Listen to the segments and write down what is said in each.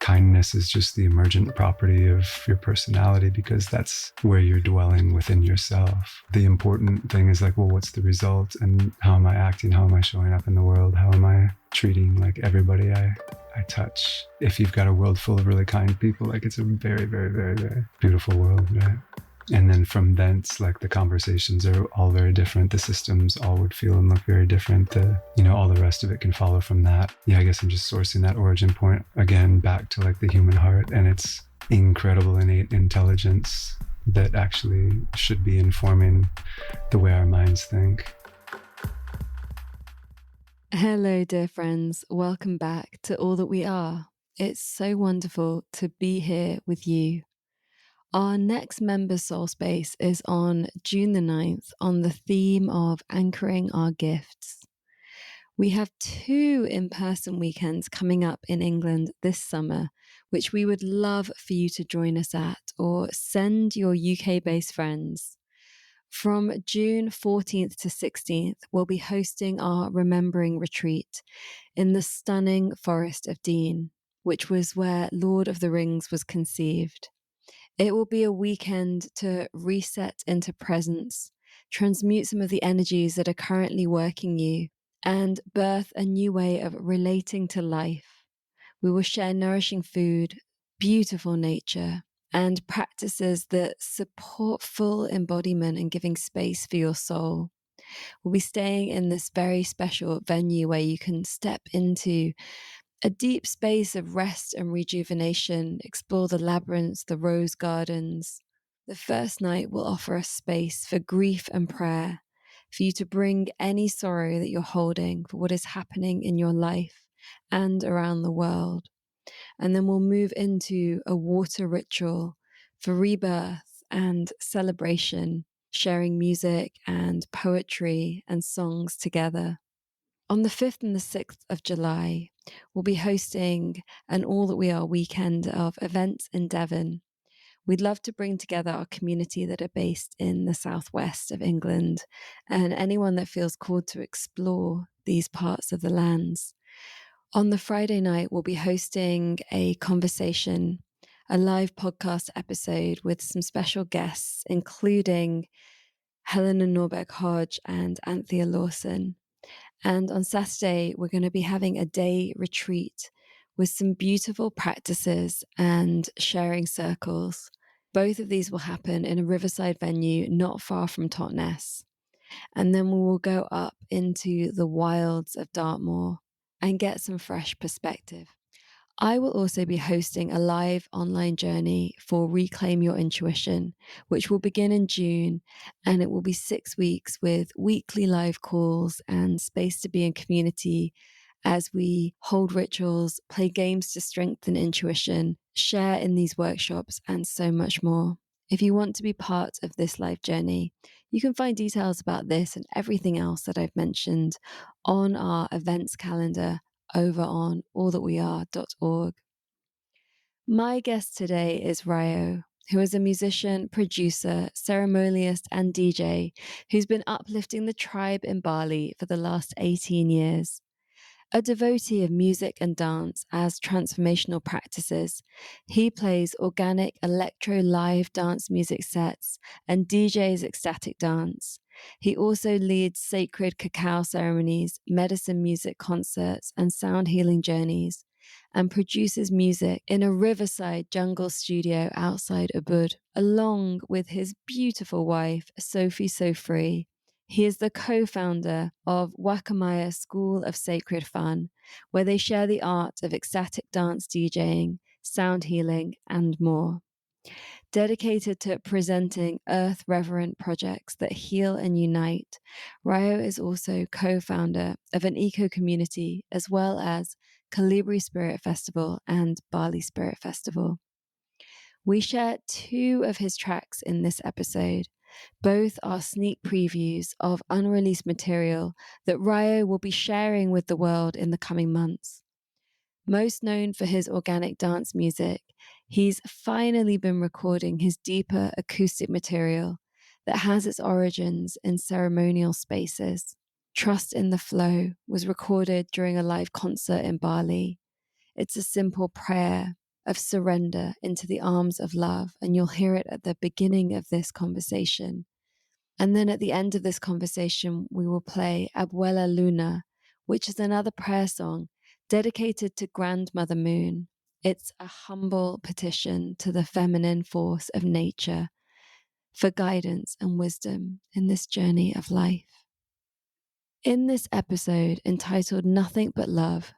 kindness is just the emergent property of your personality, because that's where you're dwelling within yourself. The important thing is like, well, what's the result, and how am I acting? How am I showing up in the world? How am I treating like everybody I touch? If you've got a world full of really kind people, like it's a very, very, very, very beautiful world, right? And then from thence, like the conversations are all very different. The systems all would feel and look very different. All the rest of it can follow from that. Yeah, I guess I'm just sourcing that origin point again back to like the human heart and its incredible innate intelligence that actually should be informing the way our minds think. Hello, dear friends. Welcome back to All That We Are. It's so wonderful to be here with you. Our next member soul space is on June the 9th on the theme of anchoring our gifts. We have 2 in-person weekends coming up in England this summer, which we would love for you to join us at, or send your UK-based friends. From June 14th to 16th, we'll be hosting our Remembering Retreat in the stunning Forest of Dean, which was where Lord of the Rings was conceived. It will be a weekend to reset into presence, transmute some of the energies that are currently working you, and birth a new way of relating to life. We will share nourishing food, beautiful nature, and practices that support full embodiment and giving space for your soul. We'll be staying in this very special venue where you can step into a deep space of rest and rejuvenation, explore the labyrinths, the rose gardens. The first night will offer a space for grief and prayer, for you to bring any sorrow that you're holding for what is happening in your life and around the world. And then we'll move into a water ritual for rebirth and celebration, sharing music and poetry and songs together. On the 5th and the 6th of July, we'll be hosting an All That We Are weekend of events in Devon. We'd love to bring together our community that are based in the southwest of England and anyone that feels called to explore these parts of the lands. On the Friday night, we'll be hosting a conversation, a live podcast episode with some special guests, including Helena Norbeck-Hodge and Anthea Lawson. And on Saturday, we're going to be having a day retreat with some beautiful practices and sharing circles. Both of these will happen in a riverside venue not far from Totnes. And then we will go up into the wilds of Dartmoor and get some fresh perspective. I will also be hosting a live online journey for Reclaim Your Intuition, which will begin in June, and it will be 6 weeks with weekly live calls and space to be in community as we hold rituals, play games to strengthen intuition, share in these workshops, and so much more. If you want to be part of this live journey, you can find details about this and everything else that I've mentioned on our events calendar over on allthatweare.org. My guest today is Raio, who is a musician, producer, ceremonialist, and DJ who's been uplifting the tribe in Bali for the last 18 years. A devotee of music and dance as transformational practices, he plays organic-electro live dance music sets and DJs ecstatic dance. He also leads sacred cacao ceremonies, medicine music concerts, and sound healing journeys, and produces music in a riverside jungle studio outside Ubud, along with his beautiful wife, Sophie So Free. He is the co-founder of Wakamaia School of Sacred Fun, where they share the art of ecstatic dance DJ'ing, sound healing, and more. Dedicated to presenting earth-reverent projects that heal and unite, Raio is also co-founder of an eco-community as well as Colibri Spirit Festival and BaliSpirit Festival. We share 2 of his tracks in this episode. Both are sneak previews of unreleased material that Raio will be sharing with the world in the coming months. Most known for his organic dance music, he's finally been recording his deeper acoustic material that has its origins in ceremonial spaces. Trust in the Flow was recorded during a live concert in Bali. It's a simple prayer of surrender into the arms of love. And you'll hear it at the beginning of this conversation. And then at the end of this conversation, we will play Abuela Luna, which is another prayer song dedicated to Grandmother Moon. It's a humble petition to the feminine force of nature for guidance and wisdom in this journey of life. In this episode entitled Nothing But Love,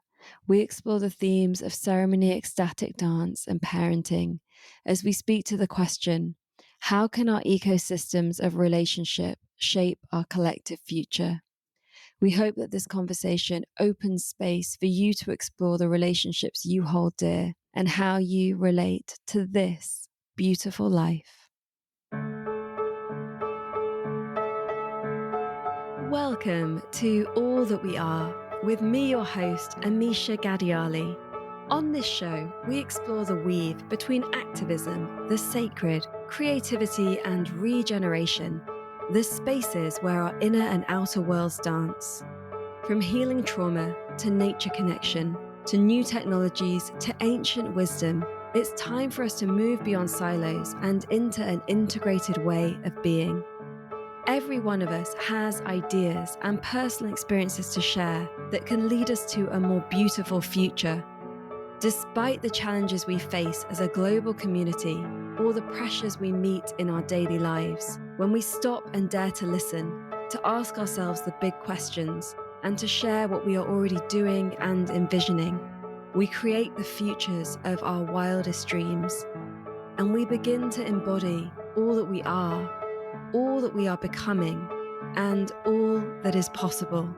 we explore the themes of ceremony, ecstatic dance, and parenting as we speak to the question, how can our ecosystems of relationship shape our collective future? We hope that this conversation opens space for you to explore the relationships you hold dear and how you relate to this beautiful life. Welcome to All That We Are, with me, your host, Amisha Gadiali. On this show, we explore the weave between activism, the sacred, creativity, and regeneration, the spaces where our inner and outer worlds dance. From healing trauma to nature connection, to new technologies to ancient wisdom, it's time for us to move beyond silos and into an integrated way of being. Every one of us has ideas and personal experiences to share that can lead us to a more beautiful future. Despite the challenges we face as a global community or the pressures we meet in our daily lives, when we stop and dare to listen, to ask ourselves the big questions, and to share what we are already doing and envisioning, we create the futures of our wildest dreams. And we begin to embody all that we are becoming, and all that is possible.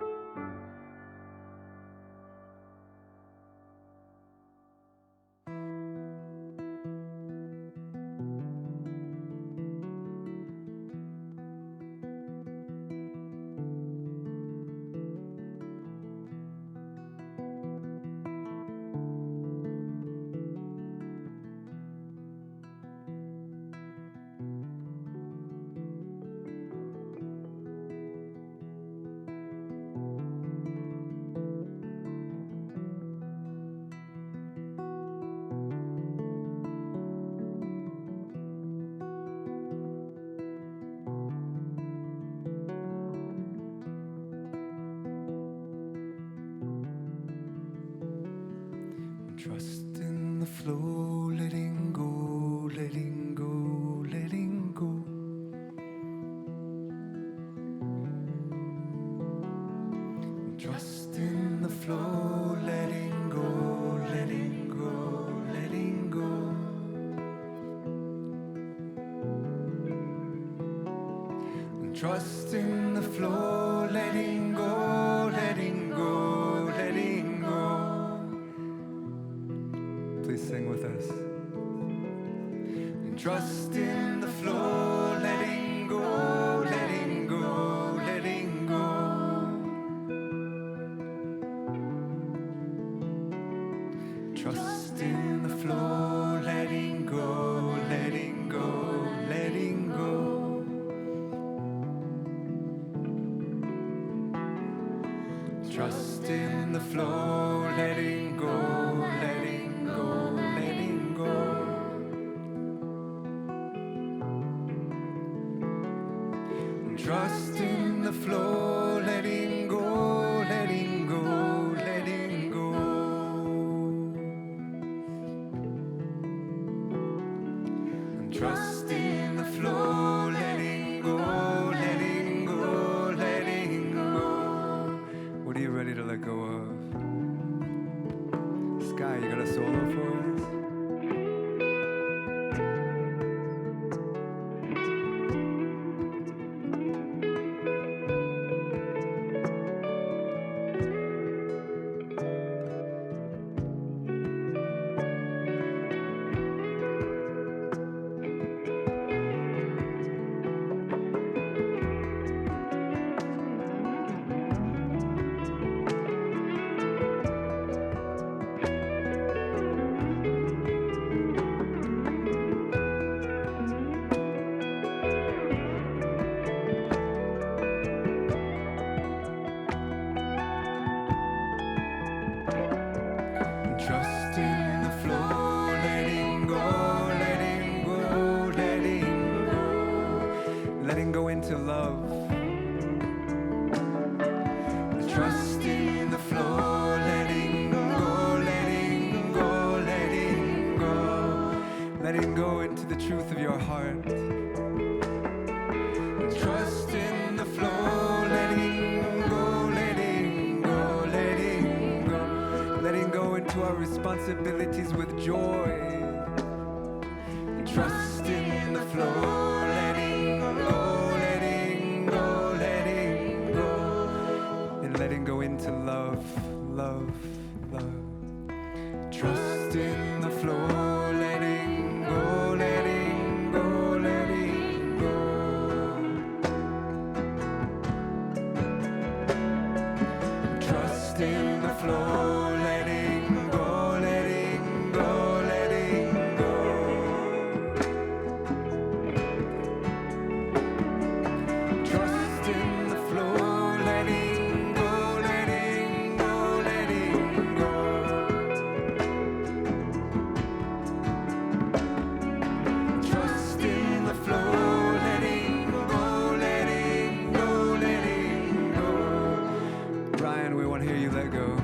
Trust in the flow, letting go, letting go, letting go. Trust in the flow, letting go, letting go, letting go. Trust in the flow, letting go, letting go, letting go. Please sing with us. Trust in the flow, letting go, letting go, letting go. Trust in the flow, letting go, letting go, letting go. Trust in the flow, letting go, letting go, letting go. Trust in the flow, letting go, letting go, letting go. Trust in the flow, letting go, letting go, letting go. What are you ready to let go of? Sky, you got a solo for us? letting go into the truth of your heart. Trust in the flow, letting go, letting go, letting go. Letting go into our responsibilities with joy. Trust in the flow, letting go, letting go, letting go. And letting go into love, love, love. Trust in the flow, letting go, letting go, letting go. Trust in the flow, letting go, letting go, letting go. Trust in the flow, letting go, letting go, letting go. Trust in the flow, letting go, letting go, letting go. Ryan, we want to hear you let go.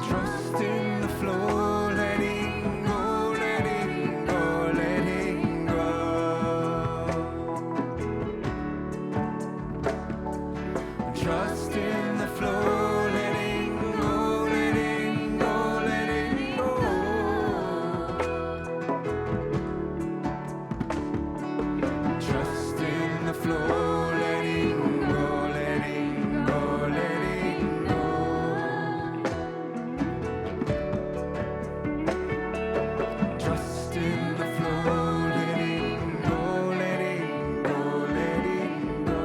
Trust in the flow, letting go, letting go, letting go. Trust in the flow, letting go, letting go, letting go. Trust in the flow, letting go, letting go, letting go. Trust in the flow, letting go, letting go, letting go.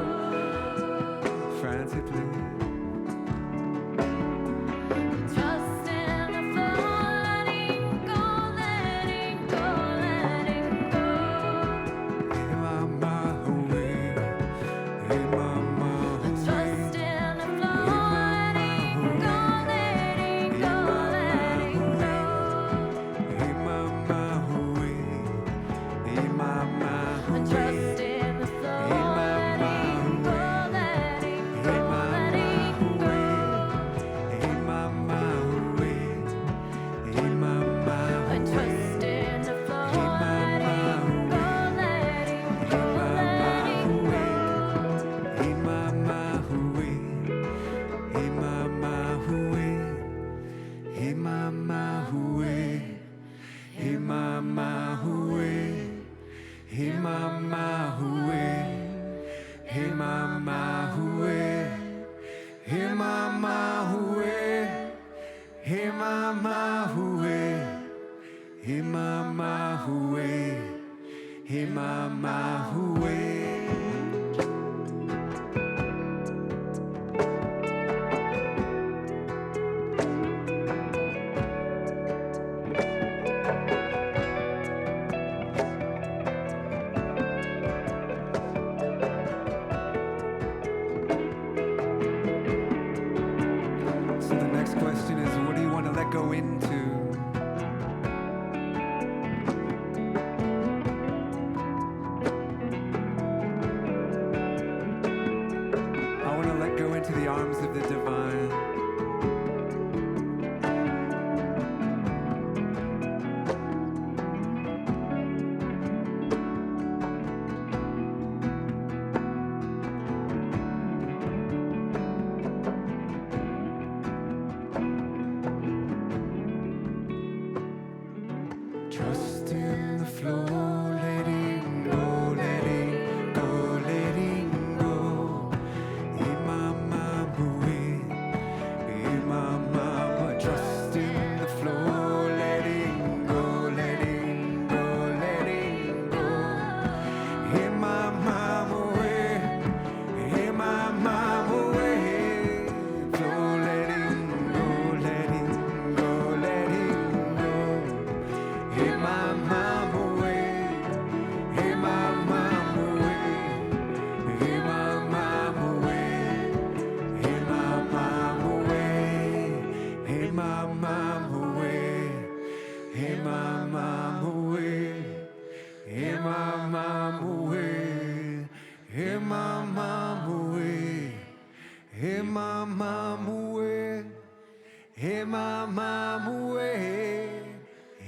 Francie, please. Trust in the flow, letting go, letting go, letting go. Hey mama, away. Hey mama, away. Trust in the flow, letting go, letting go, letting go. Hey mama, away. Hey mama, away. Trust in the flow, letting go, letting go, letting go. Hey mama, away. Hey mama, Trust in the flow, letting go, letting go, letting go. Hey mama, away. Hey mama, away. Hey mama, away. Hey mama, away. Hey mama, away. Hey mama, away. Hey mama, away. Hey mama, away. Hey mama, away. Hey mama, away. So the next question is, what do you want to let go into? I want to let go into the arms of the divine.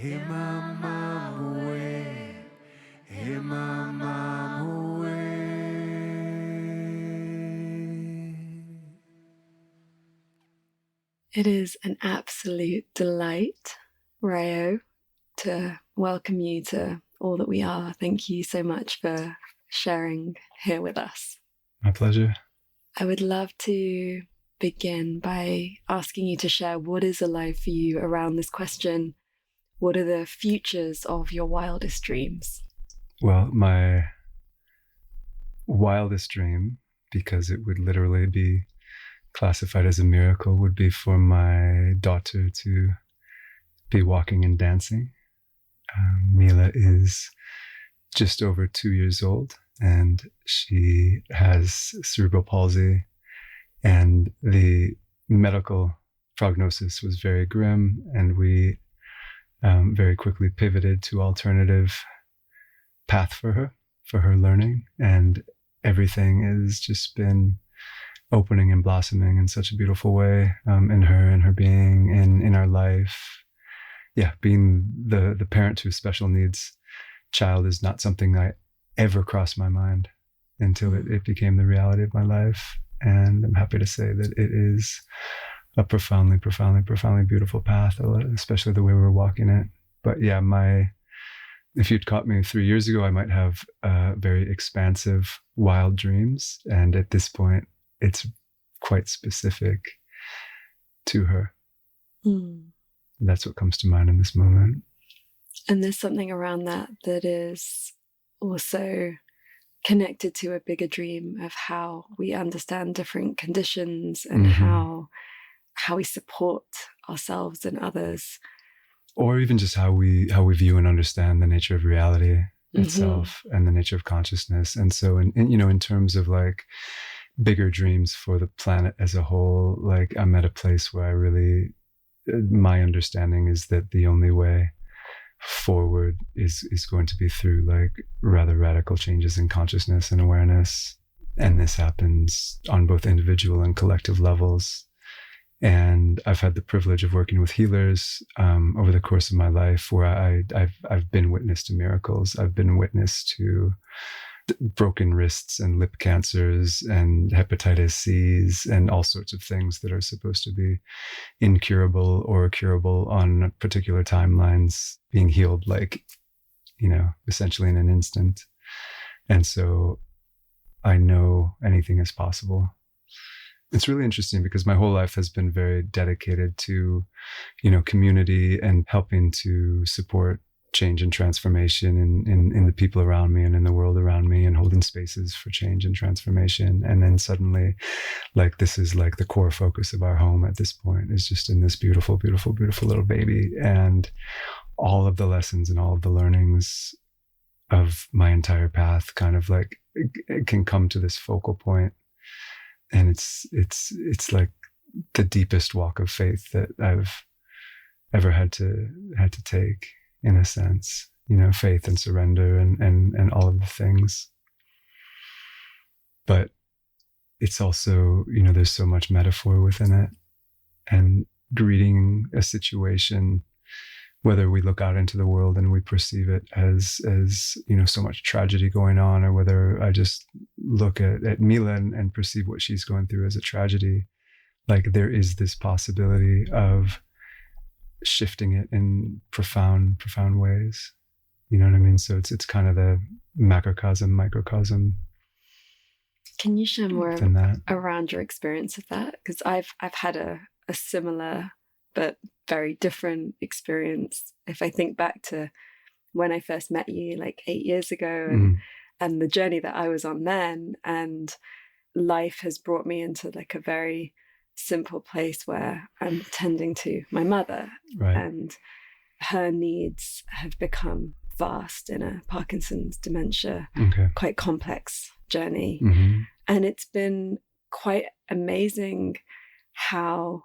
Hey mama way, hey mama way. It is an absolute delight, Rayo, to welcome you to All That We Are. Thank you so much for sharing here with us. My pleasure. I would love to begin by asking you to share what is alive for you around this question. What are the futures of your wildest dreams? Well, my wildest dream, because it would literally be classified as a miracle, would be for my daughter to be walking and dancing. Mila is just over 2 years old, and she has cerebral palsy, and the medical prognosis was very grim, and we very quickly pivoted to alternative path for her learning, and everything has just been opening and blossoming in such a beautiful way, in her being, in our life. Yeah, being the parent to a special needs child is not something I ever crossed my mind until it became the reality of my life. And I'm happy to say that it is a profoundly, profoundly, profoundly beautiful path, especially the way we're walking it. But yeah, if you'd caught me 3 years ago, I might have very expansive, wild dreams. And at this point, it's quite specific to her. That's what comes to mind in this moment. And there's something around that is also connected to a bigger dream of how we understand different conditions and how we support ourselves and others. Or even just how we view and understand the nature of reality itself and the nature of consciousness. And so in terms of like bigger dreams for the planet as a whole, like I'm at a place where my understanding is that the only way forward is going to be through like rather radical changes in consciousness and awareness. And this happens on both individual and collective levels. And I've had the privilege of working with healers over the course of my life, where I've been witness to miracles. I've been witness to broken wrists and lip cancers and hepatitis C's and all sorts of things that are supposed to be incurable or curable on particular timelines being healed, like, essentially in an instant. And so I know anything is possible. It's really interesting because my whole life has been very dedicated to, community and helping to support change and transformation in the people around me and in the world around me, and holding spaces for change and transformation. And then suddenly, like, this is like the core focus of our home at this point, is just in this beautiful, beautiful, beautiful little baby. And all of the lessons and all of the learnings of my entire path kind of like it can come to this focal point. And it's like the deepest walk of faith that I've ever had to take, in a sense, faith and surrender and all of the things. But it's also, there's so much metaphor within it, and greeting a situation, whether we look out into the world and we perceive it as so much tragedy going on, or whether I just look at Mila and perceive what she's going through as a tragedy, like there is this possibility of shifting it in profound ways. You know what I mean? So it's kind of the macrocosm, microcosm. Can you share more around your experience of that? Because I've had a similar but very different experience. If I think back to when I first met you like 8 years ago, and the journey that I was on then, and life has brought me into like a very simple place where I'm tending to my mother, right. And her needs have become vast in a Parkinson's dementia, quite complex journey. And it's been quite amazing how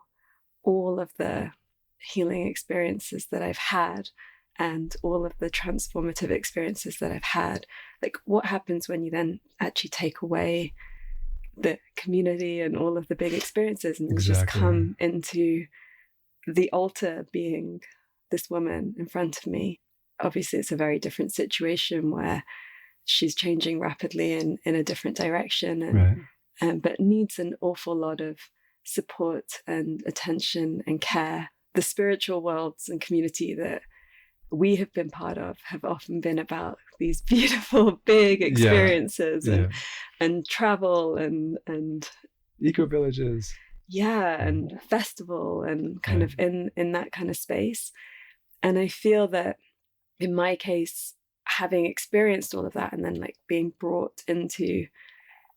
all of the healing experiences that I've had and all of the transformative experiences that I've had, like what happens when you then actually take away the community and all of the big experiences and you just come into the altar being this woman in front of me. Obviously, it's a very different situation where she's changing rapidly in a different direction, and but needs an awful lot of support and attention and care. The spiritual worlds and community that we have been part of have often been about these beautiful big experiences and travel and eco villages, and festival and kind of in that kind of space. And I feel that in my case, having experienced all of that and then like being brought into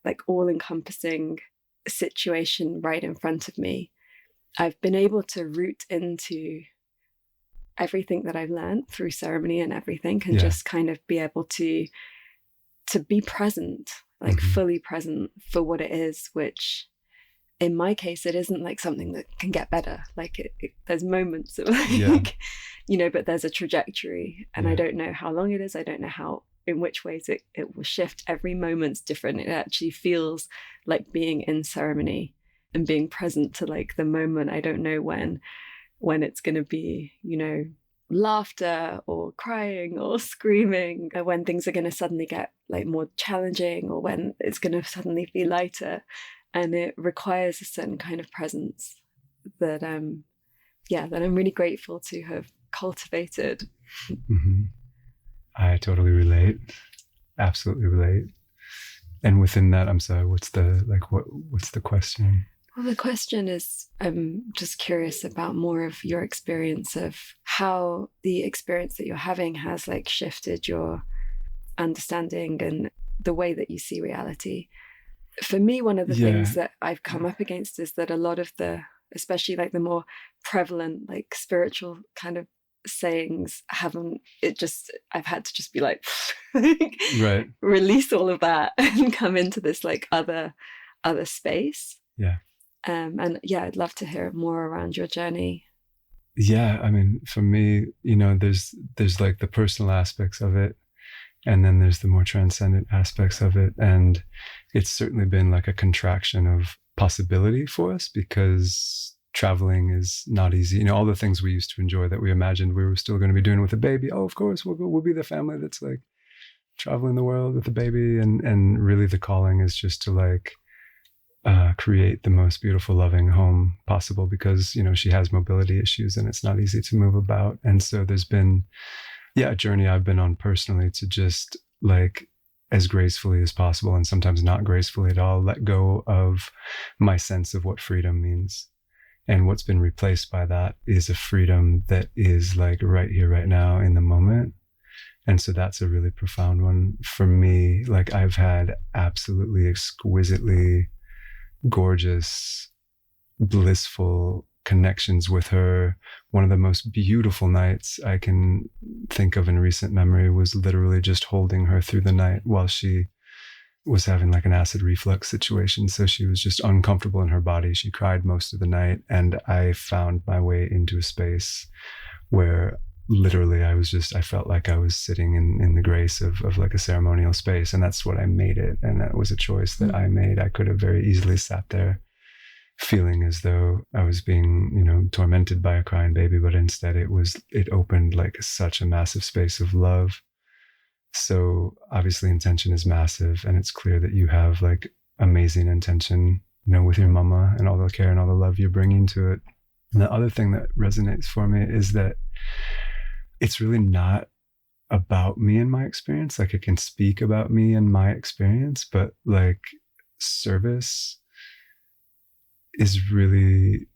like all-encompassing situation right in front of me, I've been able to root into everything that I've learned through ceremony and everything, and just kind of be able to be present, like fully present for what it is, which in my case, it isn't like something that can get better. Like there's moments of like, you know, but there's a trajectory, and I don't know how long it is. I don't know in which ways it will shift. Every moment's different. It actually feels like being in ceremony and being present to like the moment. I don't know when it's going to be, you know, laughter or crying or screaming, or when things are going to suddenly get like more challenging, or when it's going to suddenly be lighter. And it requires a certain kind of presence that I'm really grateful to have cultivated. I totally relate. Absolutely relate. And within that, I'm sorry, what's the question? Well, the question is, I'm just curious about more of your experience of how the experience that you're having has like shifted your understanding and the way that you see reality. For me, one of the things that I've come up against is that a lot of especially like the more prevalent, like spiritual kind of sayings I've had to just be like, release all of that and come into this like other space. And I'd love to hear more around your journey. I mean, for me, you know, there's like the personal aspects of it, and then there's the more transcendent aspects of it. And it's certainly been like a contraction of possibility for us, because traveling is not easy. You know, all the things we used to enjoy that we imagined we were still going to be doing with a baby. Oh, of course, we'll be the family that's like traveling the world with a baby. And really the calling is just to like create the most beautiful, loving home possible, because, you know, she has mobility issues and it's not easy to move about. And so there's been, a journey I've been on personally to just like, as gracefully as possible, and sometimes not gracefully at all, let go of my sense of what freedom means. And what's been replaced by that is a freedom that is like right here, right now in the moment. And so that's a really profound one for me. Like I've had absolutely exquisitely gorgeous, blissful connections with her. One of the most beautiful nights I can think of in recent memory was literally just holding her through the night while she was having like an acid reflux situation. So she was just uncomfortable in her body. She cried most of the night. And I found my way into a space where literally I felt like I was sitting in the grace of like a ceremonial space. And that's what I made it. And that was a choice that I made. I could have very easily sat there feeling as though I was being, you know, tormented by a crying baby, but instead it opened like such a massive space of love. So obviously intention is massive, and it's clear that you have like amazing intention, you know, with your mama and all the care and all the love you're bringing to it. And the other thing that resonates for me is that it's really not about me and my experience. Like I can speak about me and my experience, but like service is really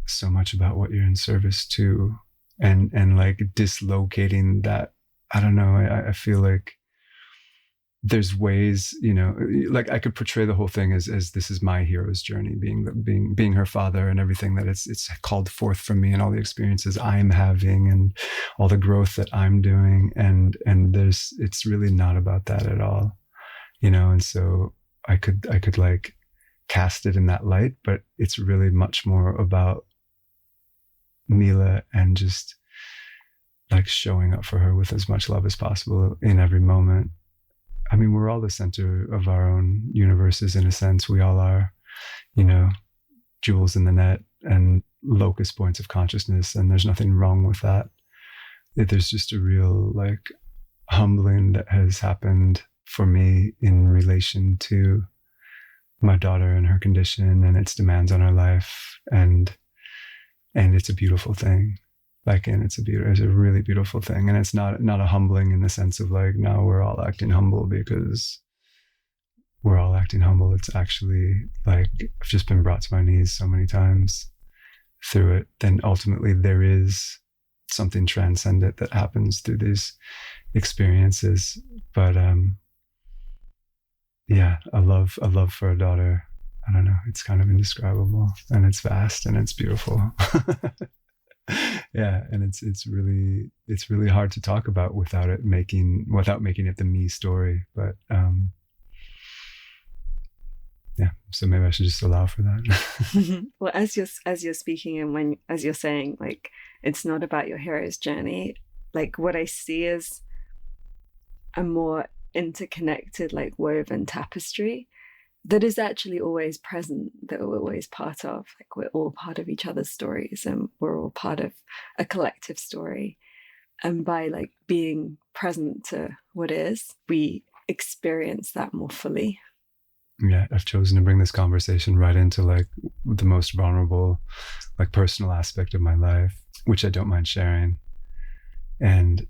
so much about what you're in service to, and like dislocating that. I don't know. I feel like there's ways, you know, like I could portray the whole thing as this is my hero's journey, being her father, and everything that it's called forth from me, and all the experiences I'm having, and all the growth that I'm doing, and it's really not about that at all, you know. And so I could like cast it in that light, but it's really much more about Mila and just like showing up for her with as much love as possible in every moment. I mean, we're all the center of our own universes in a sense. We all are, you know, jewels in the net and locus points of consciousness, and there's nothing wrong with that. there's just a real like humbling that has happened for me in relation to my daughter and her condition and its demands on her life, and it's a beautiful thing. Like, and it's a really beautiful thing, and it's not a humbling in the sense of like, now we're all acting humble because we're all acting humble. It's actually like, I've just been brought to my knees so many times through it. Then ultimately there is something transcendent that happens through these experiences. But yeah, a love for a daughter, I don't know, it's kind of indescribable, and it's vast and it's beautiful. Yeah, and it's really hard to talk about without making it the me story. But yeah, so maybe I should just allow for that. Well, as you're speaking, and as you're saying, like, it's not about your hero's journey, like what I see is a more interconnected, like woven tapestry that is actually always present, that we're always part of. Like, we're all part of each other's stories, and we're all part of a collective story. And by like being present to what is, we experience that more fully. Yeah, I've chosen to bring this conversation right into like the most vulnerable, like personal aspect of my life, which I don't mind sharing. And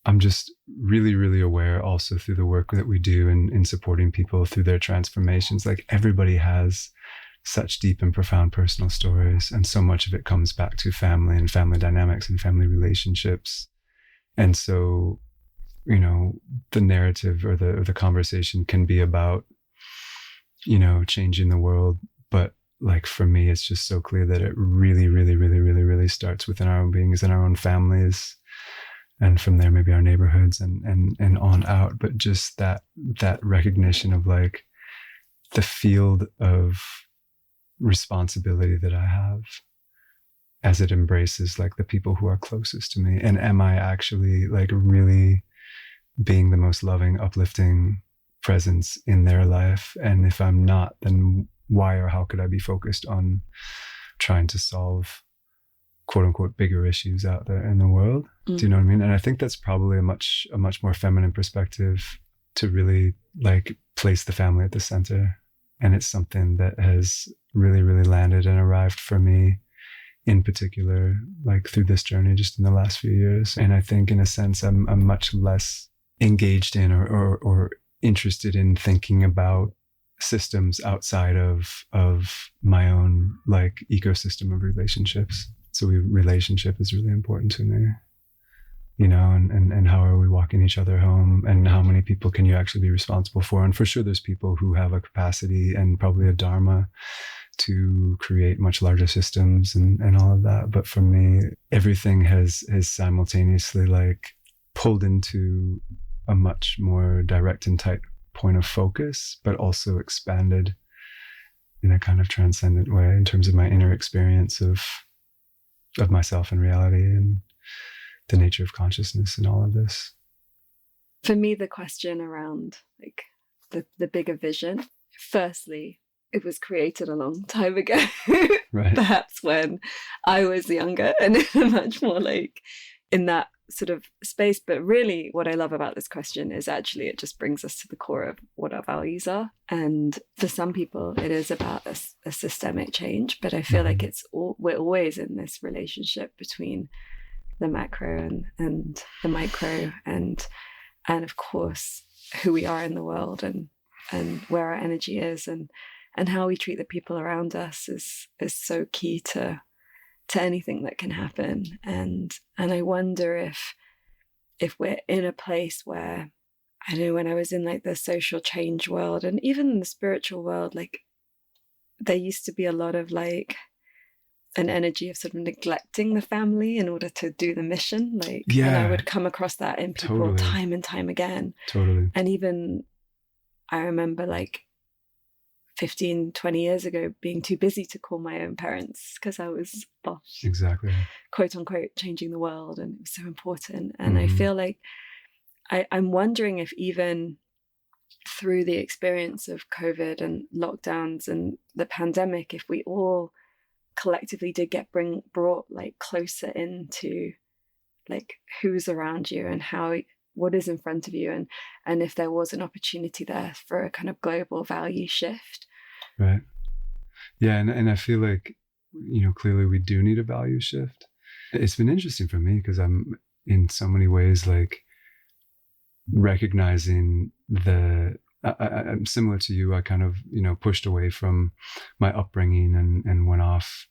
I'm just really, really aware also through the work that we do in supporting people through their transformations. Like, everybody has such deep and profound personal stories, and so much of it comes back to family and family dynamics and family relationships. And so, you know, the narrative or the conversation can be about, you know, changing the world. But like, for me, it's just so clear that it really, really, really, really, really starts within our own beings and our own families. And from there, maybe our neighborhoods and on out. But just that recognition of like the field of responsibility that I have as it embraces like the people who are closest to me. And am I actually like really being the most loving, uplifting presence in their life? And if I'm not, then why or how could I be focused on trying to solve quote unquote bigger issues out there in the world? Do you know what I mean? And I think that's probably a much more feminine perspective, to really like place the family at the center. And it's something that has really, really landed and arrived for me in particular, like through this journey just in the last few years. And I think in a sense, I'm much less engaged in or interested in thinking about systems outside of my own like ecosystem of relationships. So relationship is really important to me, you know, and how are we walking each other home, and how many people can you actually be responsible for? And for sure, there's people who have a capacity and probably a dharma to create much larger systems and all of that. But for me, everything has simultaneously like pulled into a much more direct and tight point of focus, but also expanded in a kind of transcendent way in terms of my inner experience of myself and reality and the nature of consciousness and all of this. For me, the question around like the bigger vision, firstly, it was created a long time ago, Right. Perhaps when I was younger and much more like in that sort of space. But really what I love about this question is actually it just brings us to the core of what our values are. And for some people it is about a systemic change, but I feel like we're always in this relationship between the macro and the micro, and of course who we are in the world, and where our energy is, and how we treat the people around us is so key to anything that can happen. And I wonder if we're in a place where, I know when I was in like the social change world and even in the spiritual world, like there used to be a lot of like an energy of sort of neglecting the family in order to do the mission. Like, yeah, and I would come across that in people totally. Time and time again. Totally. And even I remember like 15, 20 years ago being too busy to call my own parents because I was off, exactly, quote unquote, changing the world, and it was so important. And I feel like I'm wondering if even through the experience of COVID and lockdowns and the pandemic, if we all collectively did get brought like closer into like who's around you and what is in front of you, and if there was an opportunity there for a kind of global value shift. Right. Yeah, and I feel like, clearly we do need a value shift. It's been interesting for me because I'm in so many ways like recognizing I'm similar to you. I kind of, pushed away from my upbringing and went off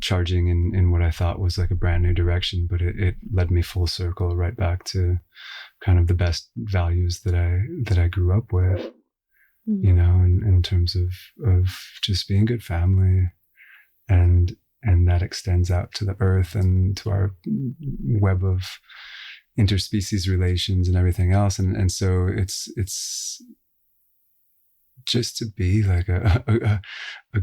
charging in what I thought was like a brand new direction, but it led me full circle right back to kind of the best values that I grew up with, in terms of just being good family, and that extends out to the earth and to our web of interspecies relations and everything else. And so it's just to be like a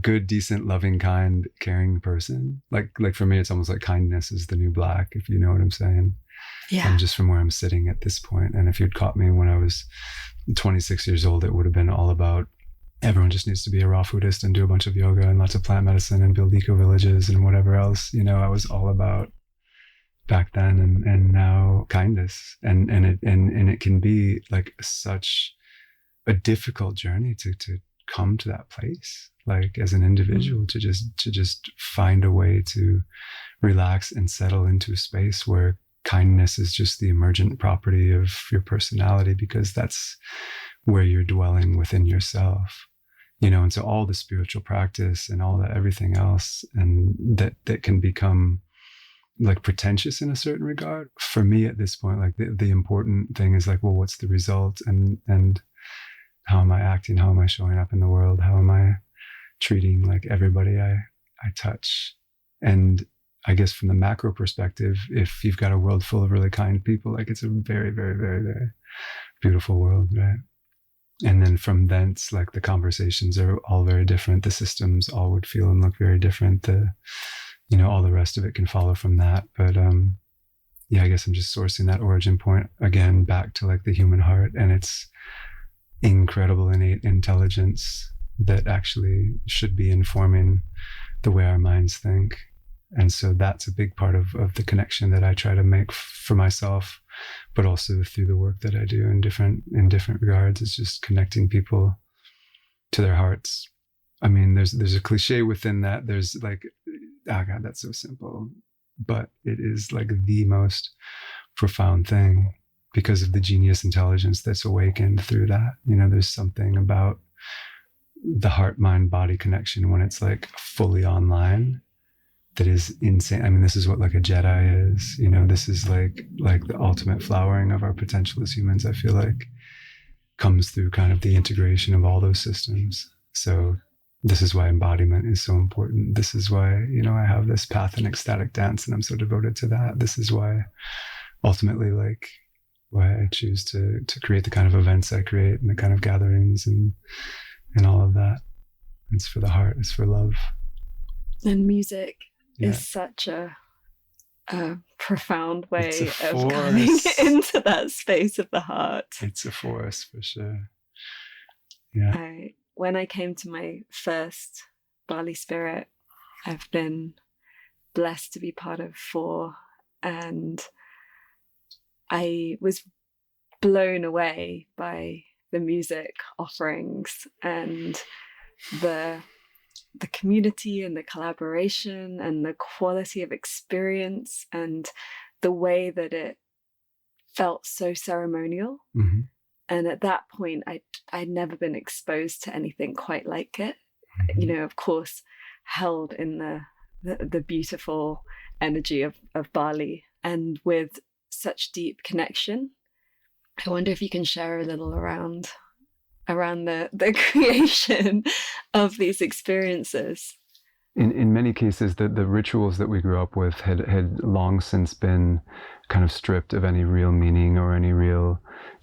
good, decent, loving, kind, caring person. Like for me, it's almost like kindness is the new black, if you know what I'm saying. Yeah. And just from where I'm sitting at this point. And if you'd caught me when I was 26 years old, it would have been all about everyone just needs to be a raw foodist and do a bunch of yoga and lots of plant medicine and build eco villages and whatever else, I was all about back then. And now kindness. And it can be like such a difficult journey to come to that place, like as an individual, to just find a way to relax and settle into a space where kindness is just the emergent property of your personality, because that's where you're dwelling within yourself, and so all the spiritual practice and all that, everything else, and that can become like pretentious in a certain regard. For me at this point, like the important thing is like, well, what's the result? And how am I acting? How am I showing up in the world? How am I treating like everybody I touch? And I guess from the macro perspective, if you've got a world full of really kind people, like it's a very, very, very, very beautiful world, right? And then from thence, like the conversations are all very different. The systems all would feel and look very different. All the rest of it can follow from that. But I guess I'm just sourcing that origin point again back to like the human heart and its incredible innate intelligence that actually should be informing the way our minds think. And so that's a big part of the connection that I try to make for myself, but also through the work that I do in different regards. It's just connecting people to their hearts. I mean, there's a cliche within that. There's like, oh God, that's so simple, but it is like the most profound thing, because of the genius intelligence that's awakened through that. There's something about the heart, mind, body connection when it's like fully online that is insane. I mean, this is what like a Jedi is, this is like the ultimate flowering of our potential as humans, I feel like, comes through kind of the integration of all those systems. So this is why embodiment is so important. This is why, I have this path in ecstatic dance and I'm so devoted to that. This is why ultimately, like, why I choose to create the kind of events I create and the kind of gatherings and all of that. It's for the heart, it's for love. And music is such a profound way of coming into that space of the heart. It's a force for sure. Yeah. When I came to my first BaliSpirit, I've been blessed to be part of 4, and I was blown away by the music offerings and the community and the collaboration and the quality of experience and the way that it felt so ceremonial. Mm-hmm. And at that point, I'd never been exposed to anything quite like it. Mm-hmm. Of course, held in the beautiful energy of Bali, and with such deep connection. I wonder if you can share a little around the creation of these experiences. In many cases, the rituals that we grew up with had long since been kind of stripped of any real meaning or any real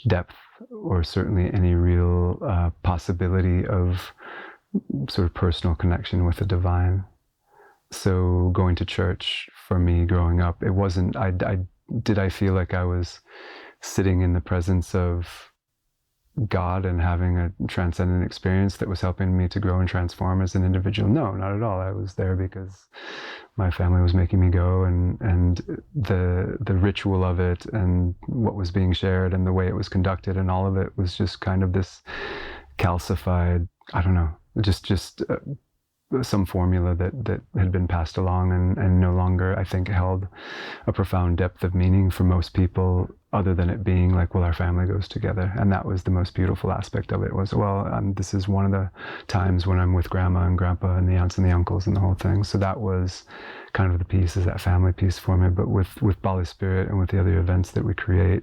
depth, or certainly any real possibility of sort of personal connection with the divine. So going to church for me growing up, it wasn't, I feel like I was sitting in the presence of God and having a transcendent experience that was helping me to grow and transform as an individual. No, not at all. I was there because my family was making me go, and the ritual of it and what was being shared and the way it was conducted and all of it was just kind of this calcified, I don't know, just some formula that had been passed along and no longer, I think, held a profound depth of meaning for most people, other than it being like, well, our family goes together. And that was the most beautiful aspect of it, was, well, this is one of the times when I'm with grandma and grandpa and the aunts and the uncles and the whole thing. So that was kind of the piece, is that family piece for me. But with BaliSpirit and with the other events that we create,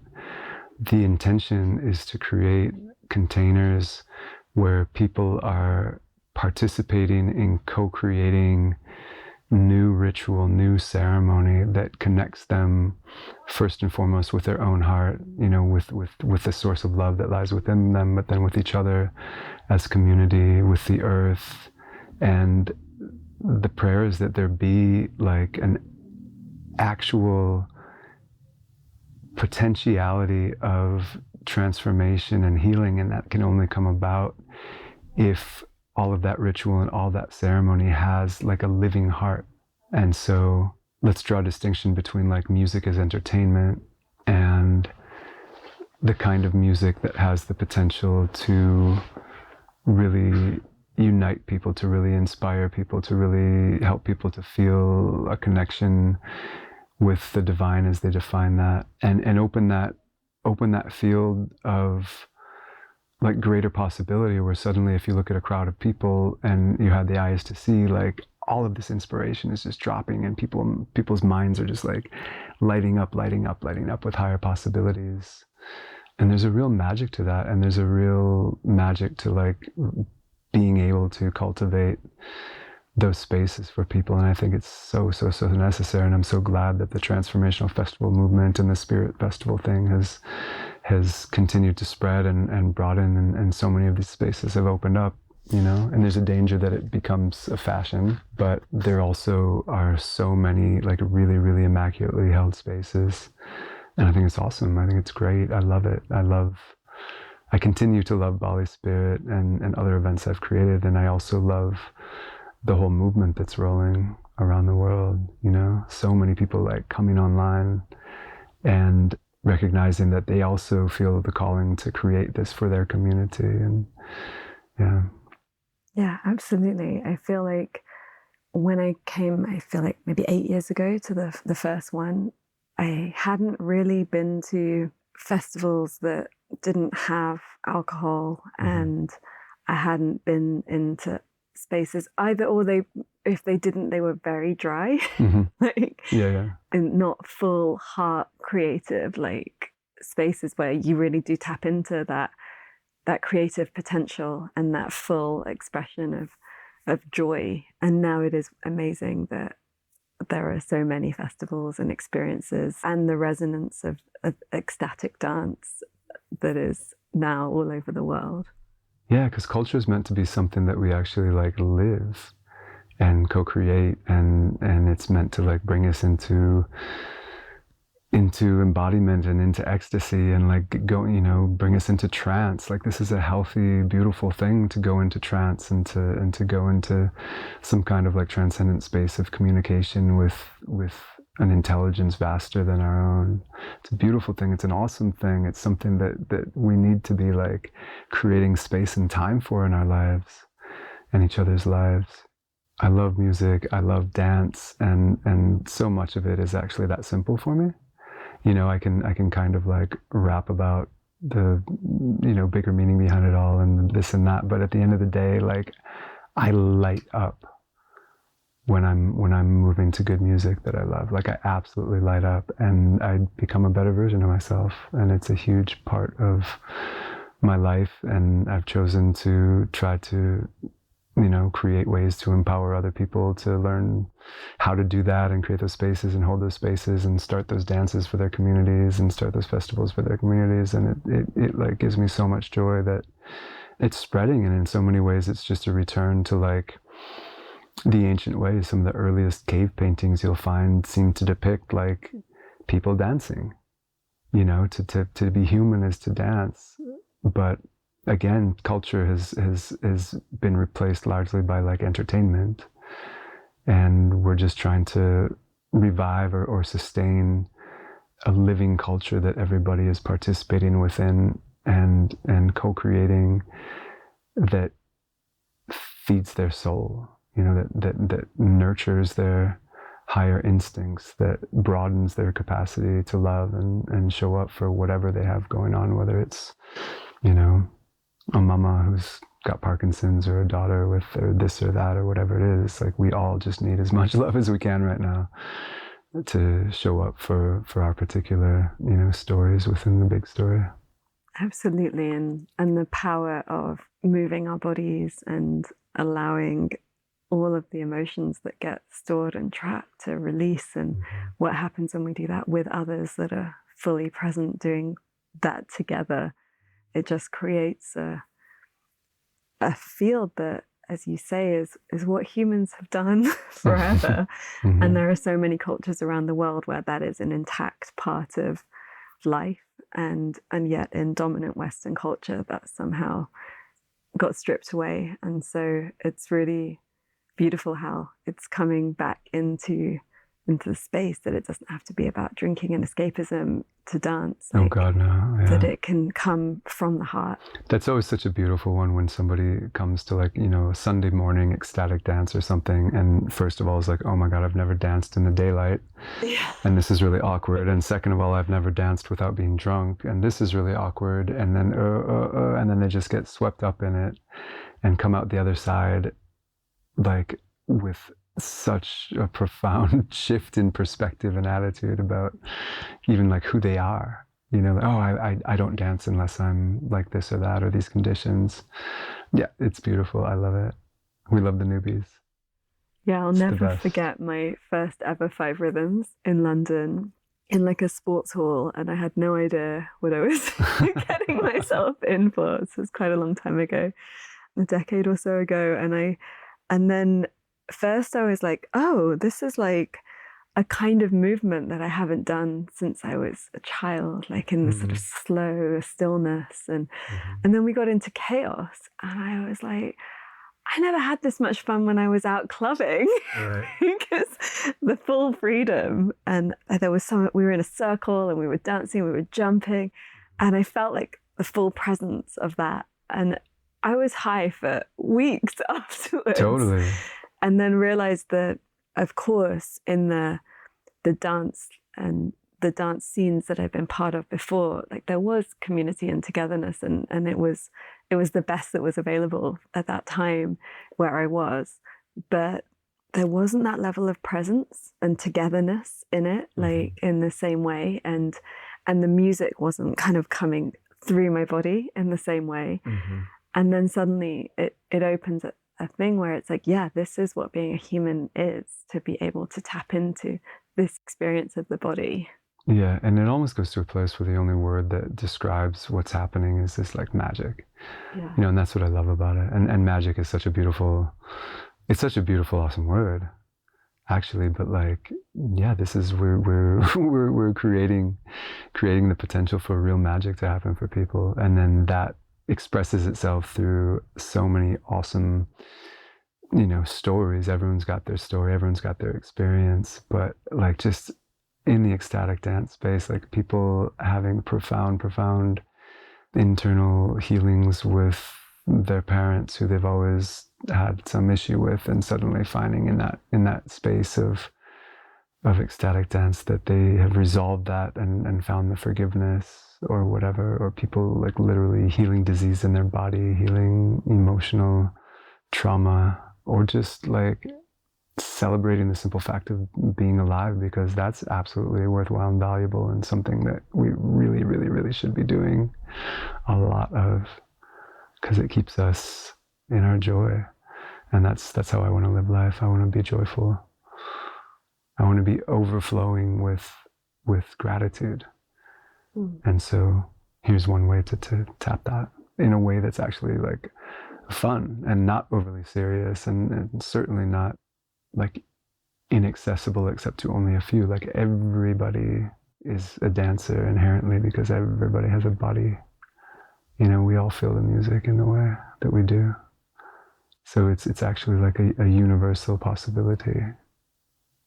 the intention is to create containers where people are participating in co-creating new ritual, new ceremony that connects them first and foremost with their own heart, you know, with the source of love that lies within them, but then with each other as community, with the earth. And the prayer is that there be like an actual potentiality of transformation and healing, and that can only come about if all of that ritual and all that ceremony has like a living heart. And so let's draw a distinction between like music as entertainment and the kind of music that has the potential to really unite people, to really inspire people, to really help people to feel a connection with the divine as they define that, and open that field of like greater possibility, where suddenly if you look at a crowd of people and you had the eyes to see, like all of this inspiration is just dropping, and people's minds are just like lighting up with higher possibilities. And there's a real magic to that, and there's a real magic to like being able to cultivate those spaces for people. And I think it's so necessary, and I'm so glad that the transformational festival movement and the Spirit Festival thing has continued to spread and broaden, and so many of these spaces have opened up, you know. And there's a danger that it becomes a fashion, but there also are so many like really immaculately held spaces, and I think it's awesome. I think it's great. I love it. I continue to love BaliSpirit and other events I've created, and I also love the whole movement that's rolling around the world, you know. So many people like coming online and recognizing that they also feel the calling to create this for their community. And yeah, absolutely. I feel like when I came, I feel like maybe 8 years ago to the first one, I hadn't really been to festivals that didn't have alcohol, and I hadn't been into spaces either, or if they didn't, they were very dry. Like and not full heart creative, like spaces where you really do tap into that creative potential and that full expression of joy. And now it is amazing that there are so many festivals and experiences, and the resonance of ecstatic dance that is now all over the world. Yeah, because culture is meant to be something that we actually like live and co-create, and it's meant to like bring us into embodiment and into ecstasy, and like go, you know, bring us into trance. Like this is a healthy, beautiful thing to go into trance and to go into some kind of like transcendent space of communication with an intelligence vaster than our own. It's a beautiful thing. It's an awesome thing. It's something that we need to be like creating space and time for in our lives and each other's lives. I love music. I love dance, and so much of it is actually that simple for me. You know, I can kind of like rap about the, you know, bigger meaning behind it all and this and that, but at the end of the day, like I light up when I'm moving to good music that I love. Like I absolutely light up, and I become a better version of myself, and it's a huge part of my life. And I've chosen to try to, you know, create ways to empower other people to learn how to do that and create those spaces and hold those spaces and start those dances for their communities and start those festivals for their communities. And it like gives me so much joy that it's spreading, and in so many ways it's just a return to like the ancient ways. Some of the earliest cave paintings you'll find seem to depict like people dancing, you know. To be human is to dance, but again, culture has been replaced largely by like entertainment, and we're just trying to revive or sustain a living culture that everybody is participating within and co-creating, that feeds their soul, you know, that nurtures their higher instincts, that broadens their capacity to love and show up for whatever they have going on, whether it's, you know, a mama who's got Parkinson's or a daughter with or this or that or whatever it is. Like, we all just need as much love as we can right now to show up for our particular, you know, stories within the big story. Absolutely. And the power of moving our bodies and allowing all of the emotions that get stored and trapped to release, and what happens when we do that with others that are fully present, doing that together. It just creates a field that, as you say, is what humans have done forever. And there are so many cultures around the world where that is an intact part of life, and yet in dominant Western culture that somehow got stripped away. And so it's really beautiful how it's coming back into the space, that it doesn't have to be about drinking and escapism to dance. Like, oh God, no. Yeah. That it can come from the heart. That's always such a beautiful one when somebody comes to, like, you know, a Sunday morning ecstatic dance or something, and first of all is like, oh my God, I've never danced in the daylight. Yeah. And this is really awkward. And second of all, I've never danced without being drunk, and this is really awkward. And then they just get swept up in it and come out the other side like with such a profound shift in perspective and attitude about even like who they are, you know, like, oh, I don't dance unless I'm like this or that or these conditions. Yeah, it's beautiful. I love it. We love the newbies. Yeah, I'll never forget my first ever 5 rhythms in London in like a sports hall, and I had no idea what I was getting myself in for. This was quite a long time ago, a decade or so ago, and then first I was like, oh, this is like a kind of movement that I haven't done since I was a child, like in the sort of slow stillness. And then we got into chaos, and I was like, I never had this much fun when I was out clubbing. Right. Because the full freedom, and there was we were in a circle and we were dancing, we were jumping, and I felt like the full presence of that. And I was high for weeks afterwards. Totally. And then realized that, of course, in the dance and the dance scenes that I've been part of before, like there was community and togetherness, and it was the best that was available at that time where I was. But there wasn't that level of presence and togetherness in it, like in the same way, and the music wasn't kind of coming through my body in the same way. And then suddenly it opens a thing where it's like, yeah, this is what being a human is, to be able to tap into this experience of the body. Yeah, and it almost goes to a place where the only word that describes what's happening is this like magic. Yeah. You know, and that's what I love about it. And magic is such a beautiful, awesome word, actually. But like, yeah, this is we're creating the potential for real magic to happen for people, and then that expresses itself through so many awesome, you know, stories. Everyone's got their story, everyone's got their experience, but like just in the ecstatic dance space, like people having profound internal healings with their parents who they've always had some issue with, and suddenly finding in that space of ecstatic dance that they have resolved that and found the forgiveness or whatever, or people like literally healing disease in their body, healing emotional trauma, or just like celebrating the simple fact of being alive, because that's absolutely worthwhile and valuable, and something that we really should be doing a lot of, because it keeps us in our joy. And that's how I want to live life. I want to be joyful. I want to be overflowing with gratitude. And so here's one way to tap that in a way that's actually like fun and not overly serious, and certainly not like inaccessible except to only a few. Like everybody is a dancer inherently, because everybody has a body You know, we all feel the music in the way that we do. So it's actually like a universal possibility.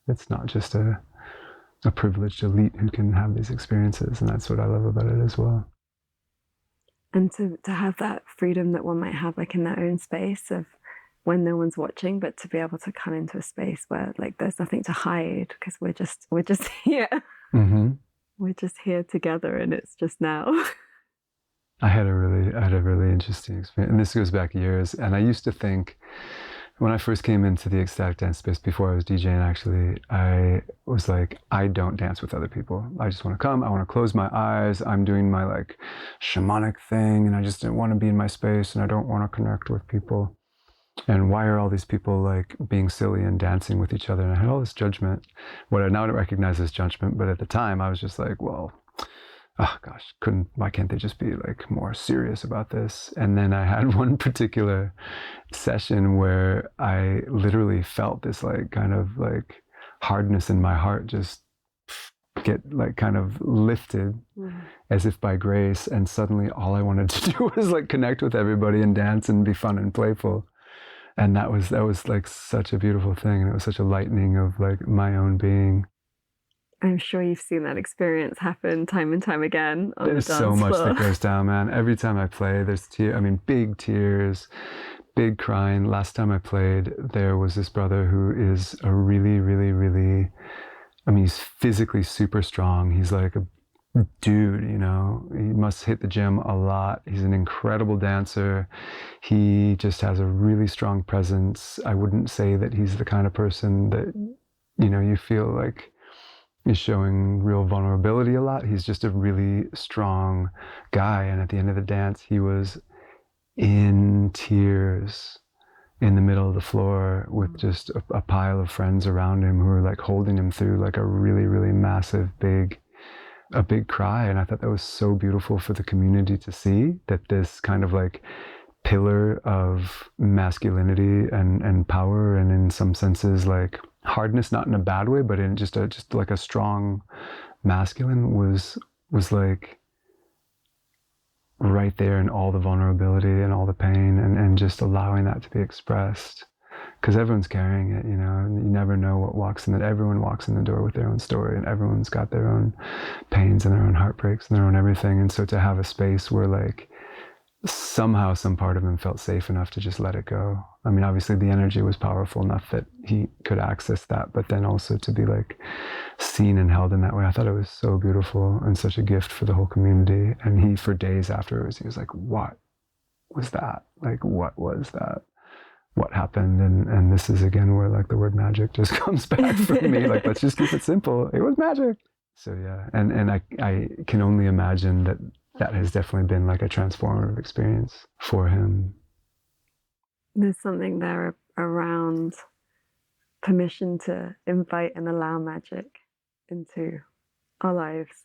It's not just a privileged elite who can have these experiences, and that's what I love about it as well. And to have that freedom that one might have like in their own space of when no one's watching, but to be able to come into a space where like there's nothing to hide because we're just here. Mm-hmm. We're just here together, and it's just now. I had a really interesting experience, and this goes back years. And I used to think, when I first came into the ecstatic dance space, before I was DJing, actually, I was like, I don't dance with other people. I just want to come. I want to close my eyes. I'm doing my like shamanic thing, and I just didn't want to be in my space, and I don't want to connect with people. And why are all these people like being silly and dancing with each other? And I had all this judgment, what I now recognize as judgment. But at the time, I was just like, well, oh gosh, why can't they just be like more serious about this? And then I had one particular session where I literally felt this like kind of like hardness in my heart just get like kind of lifted as if by grace. And suddenly all I wanted to do was like connect with everybody and dance and be fun and playful. And that was like such a beautiful thing. And it was such a lightening of like my own being. I'm sure you've seen that experience happen time and time again on There's the dance so much floor. that goes down, man. Every time I play, there's tears. I mean, big tears, big crying. Last time I played, there was this brother who is a really, really, really, I mean, he's physically super strong. He's like a dude, you know. He must hit the gym a lot. He's an incredible dancer. He just has a really strong presence. I wouldn't say that he's the kind of person that, you know, you feel like is showing real vulnerability a lot. He's just a really strong guy. And at the end of the dance, he was in tears in the middle of the floor with just a pile of friends around him who were like holding him through like a really, really massive, big cry. And I thought that was so beautiful for the community to see, that this kind of like pillar of masculinity and power, and in some senses like hardness, not in a bad way, but in just like a strong masculine was like right there in all the vulnerability and all the pain, and just allowing that to be expressed, because everyone's carrying it, you know, and you never know what walks in it. Everyone walks in the door with their own story, and everyone's got their own pains and their own heartbreaks and their own everything. And so to have a space where like somehow some part of him felt safe enough to just let it go. I mean, obviously the energy was powerful enough that he could access that, but then also to be like seen and held in that way. I thought it was so beautiful and such a gift for the whole community. And he, for days afterwards, he was like, what was that? Like, what was that? What happened? And this is again where like the word magic just comes back for me. Like, let's just keep it simple. It was magic. So yeah, and I can only imagine that has definitely been like a transformative experience for him. There's something there around permission to invite and allow magic into our lives.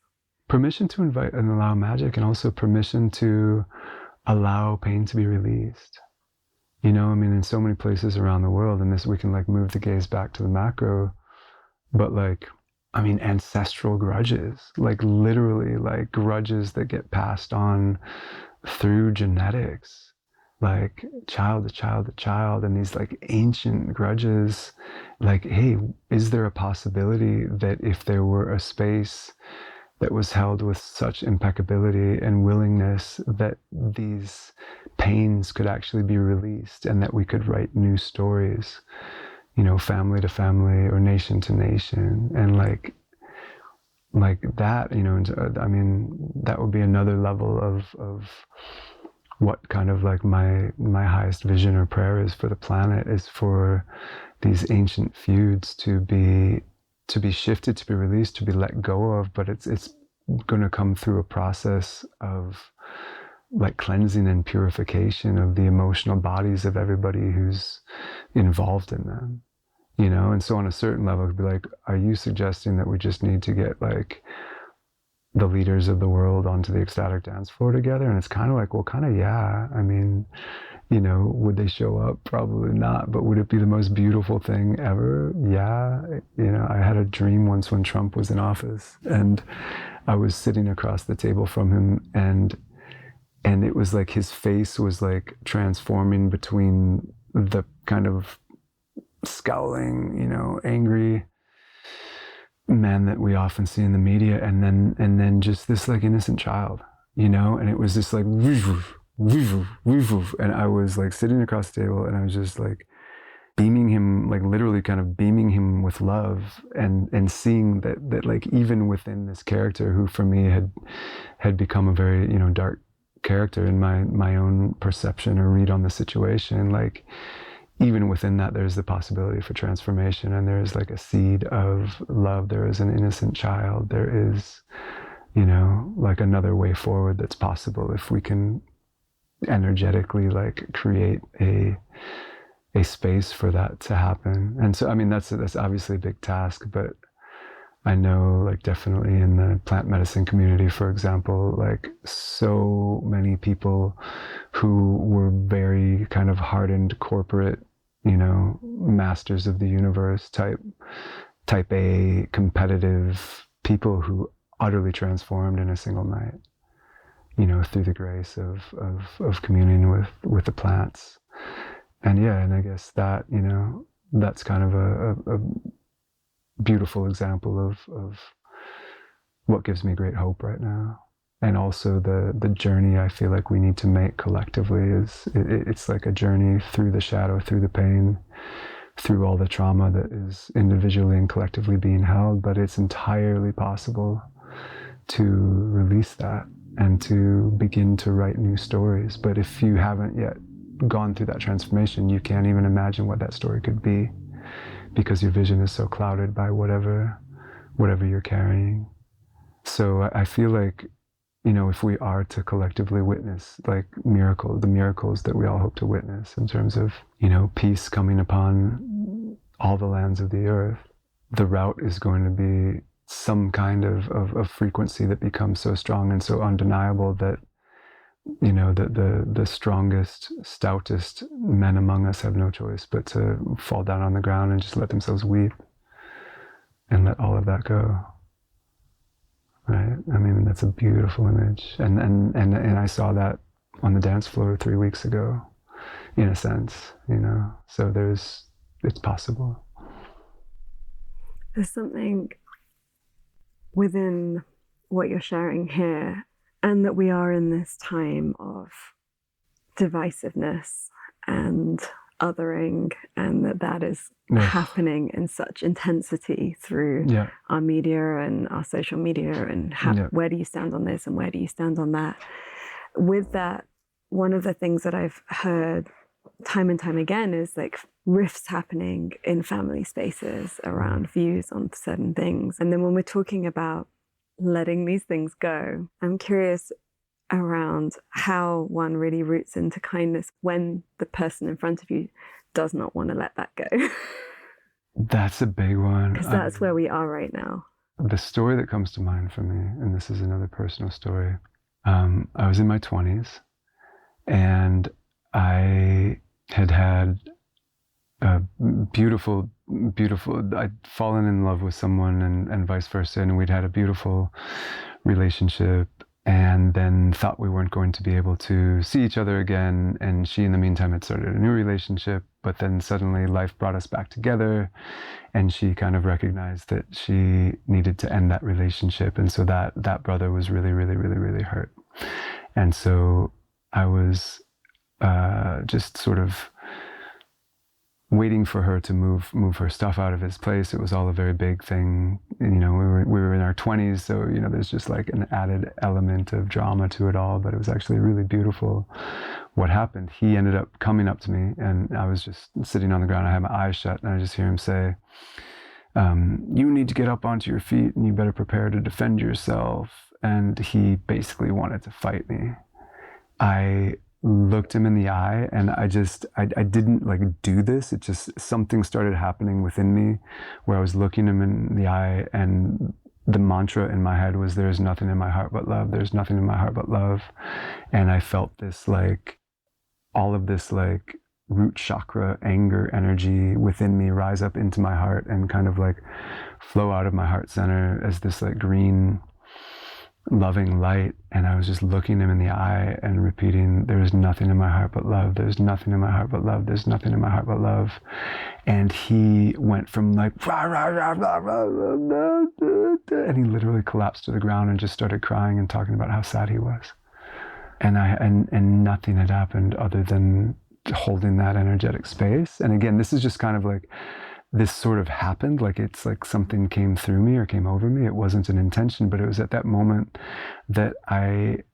Permission to invite and allow magic, and also permission to allow pain to be released. You know, I mean, in so many places around the world, and this, we can like move the gaze back to the macro, but like, I mean, ancestral grudges, like literally like grudges that get passed on through genetics, like child to child to child, and these like ancient grudges, like, hey, is there a possibility that if there were a space that was held with such impeccability and willingness, that these pains could actually be released, and that we could write new stories, you know, family to family or nation to nation, and like that, you know, I mean, that would be another level of what kind of like my highest vision or prayer is for the planet, is for these ancient feuds to be shifted, to be released, to be let go of. But it's going to come through a process of like cleansing and purification of the emotional bodies of everybody who's involved in them, you know. And so on a certain level, it'd be like, are you suggesting that we just need to get like the leaders of the world onto the ecstatic dance floor together? And it's kind of like, well, kind of, yeah. I mean, you know, would they show up? Probably not. But would it be the most beautiful thing ever? Yeah. You know, I had a dream once when Trump was in office, and I was sitting across the table from him, and And it was like his face was like transforming between the kind of scowling, you know, angry man that we often see in the media, and then just this like innocent child, you know. And it was just like and I was like sitting across the table, and I was just like beaming him, like literally kind of beaming him with love, and seeing that like even within this character, who for me had become a very, you know, dark character in my own perception or read on the situation, like even within that there's the possibility for transformation, and there's like a seed of love, there is an innocent child, there is, you know, like another way forward that's possible if we can energetically like create a space for that to happen. And so I mean that's obviously a big task, but I know like definitely in the plant medicine community, for example, like so many people who were very kind of hardened corporate, you know, masters of the universe type A competitive people who utterly transformed in a single night, you know, through the grace of communing with the plants. And yeah, and I guess that, you know, that's kind of a beautiful example of what gives me great hope right now. And also the journey I feel like we need to make collectively is it's like a journey through the shadow, through the pain, through all the trauma that is individually and collectively being held. But it's entirely possible to release that and to begin to write new stories. But if you haven't yet gone through that transformation, you can't even imagine what that story could be, because your vision is so clouded by whatever you're carrying. So I feel like, you know, if we are to collectively witness like the miracles that we all hope to witness in terms of, you know, peace coming upon all the lands of the earth, the route is going to be some kind of frequency that becomes so strong and so undeniable that, you know, that the strongest, stoutest men among us have no choice but to fall down on the ground and just let themselves weep and let all of that go. Right? I mean, that's a beautiful image. And I saw that on the dance floor 3 weeks ago, in a sense, you know. So it's possible. There's something within what you're sharing here, and that we are in this time of divisiveness and othering, and that is happening in such intensity through our media and our social media, and where do you stand on this and where do you stand on that? With that, one of the things that I've heard time and time again is like rifts happening in family spaces around views on certain things. And then when we're talking about letting these things go, I'm curious around how one really roots into kindness when the person in front of you does not want to let that go. That's a big one. Because that's where we are right now. The story that comes to mind for me, and this is another personal story, I was in my 20s, and I had a beautiful, I'd fallen in love with someone and vice versa, and we'd had a beautiful relationship, and then thought we weren't going to be able to see each other again. And she, in the meantime, had started a new relationship, but then suddenly life brought us back together, and she kind of recognized that she needed to end that relationship. And so that brother was really, really, really, really hurt. And so I was just sort of waiting for her to move her stuff out of his place. It was all a very big thing. You know, we were in our 20s, so, you know, there's just like an added element of drama to it all, but it was actually really beautiful what happened. He ended up coming up to me, and I was just sitting on the ground. I had my eyes shut, and I just hear him say, you need to get up onto your feet, and you better prepare to defend yourself. And he basically wanted to fight me. I looked him in the eye, and I didn't like do this. It just, something started happening within me where I was looking him in the eye, and the mantra in my head was, there's nothing in my heart but love. There's nothing in my heart but love. And I felt this, like, all of this, like, root chakra anger energy within me rise up into my heart and kind of like flow out of my heart center as this like green loving light, and I was just looking him in the eye and repeating, there is nothing in my heart but love, there's nothing in my heart but love, there's nothing in my heart but love. And he went from like rah, rah, rah, rah, rah, rah, and he literally collapsed to the ground and just started crying and talking about how sad he was. And nothing had happened other than holding that energetic space. And again, this is just kind of like, this sort of happened, like it's like something came through me or came over me. It wasn't an intention, but it was at that moment that I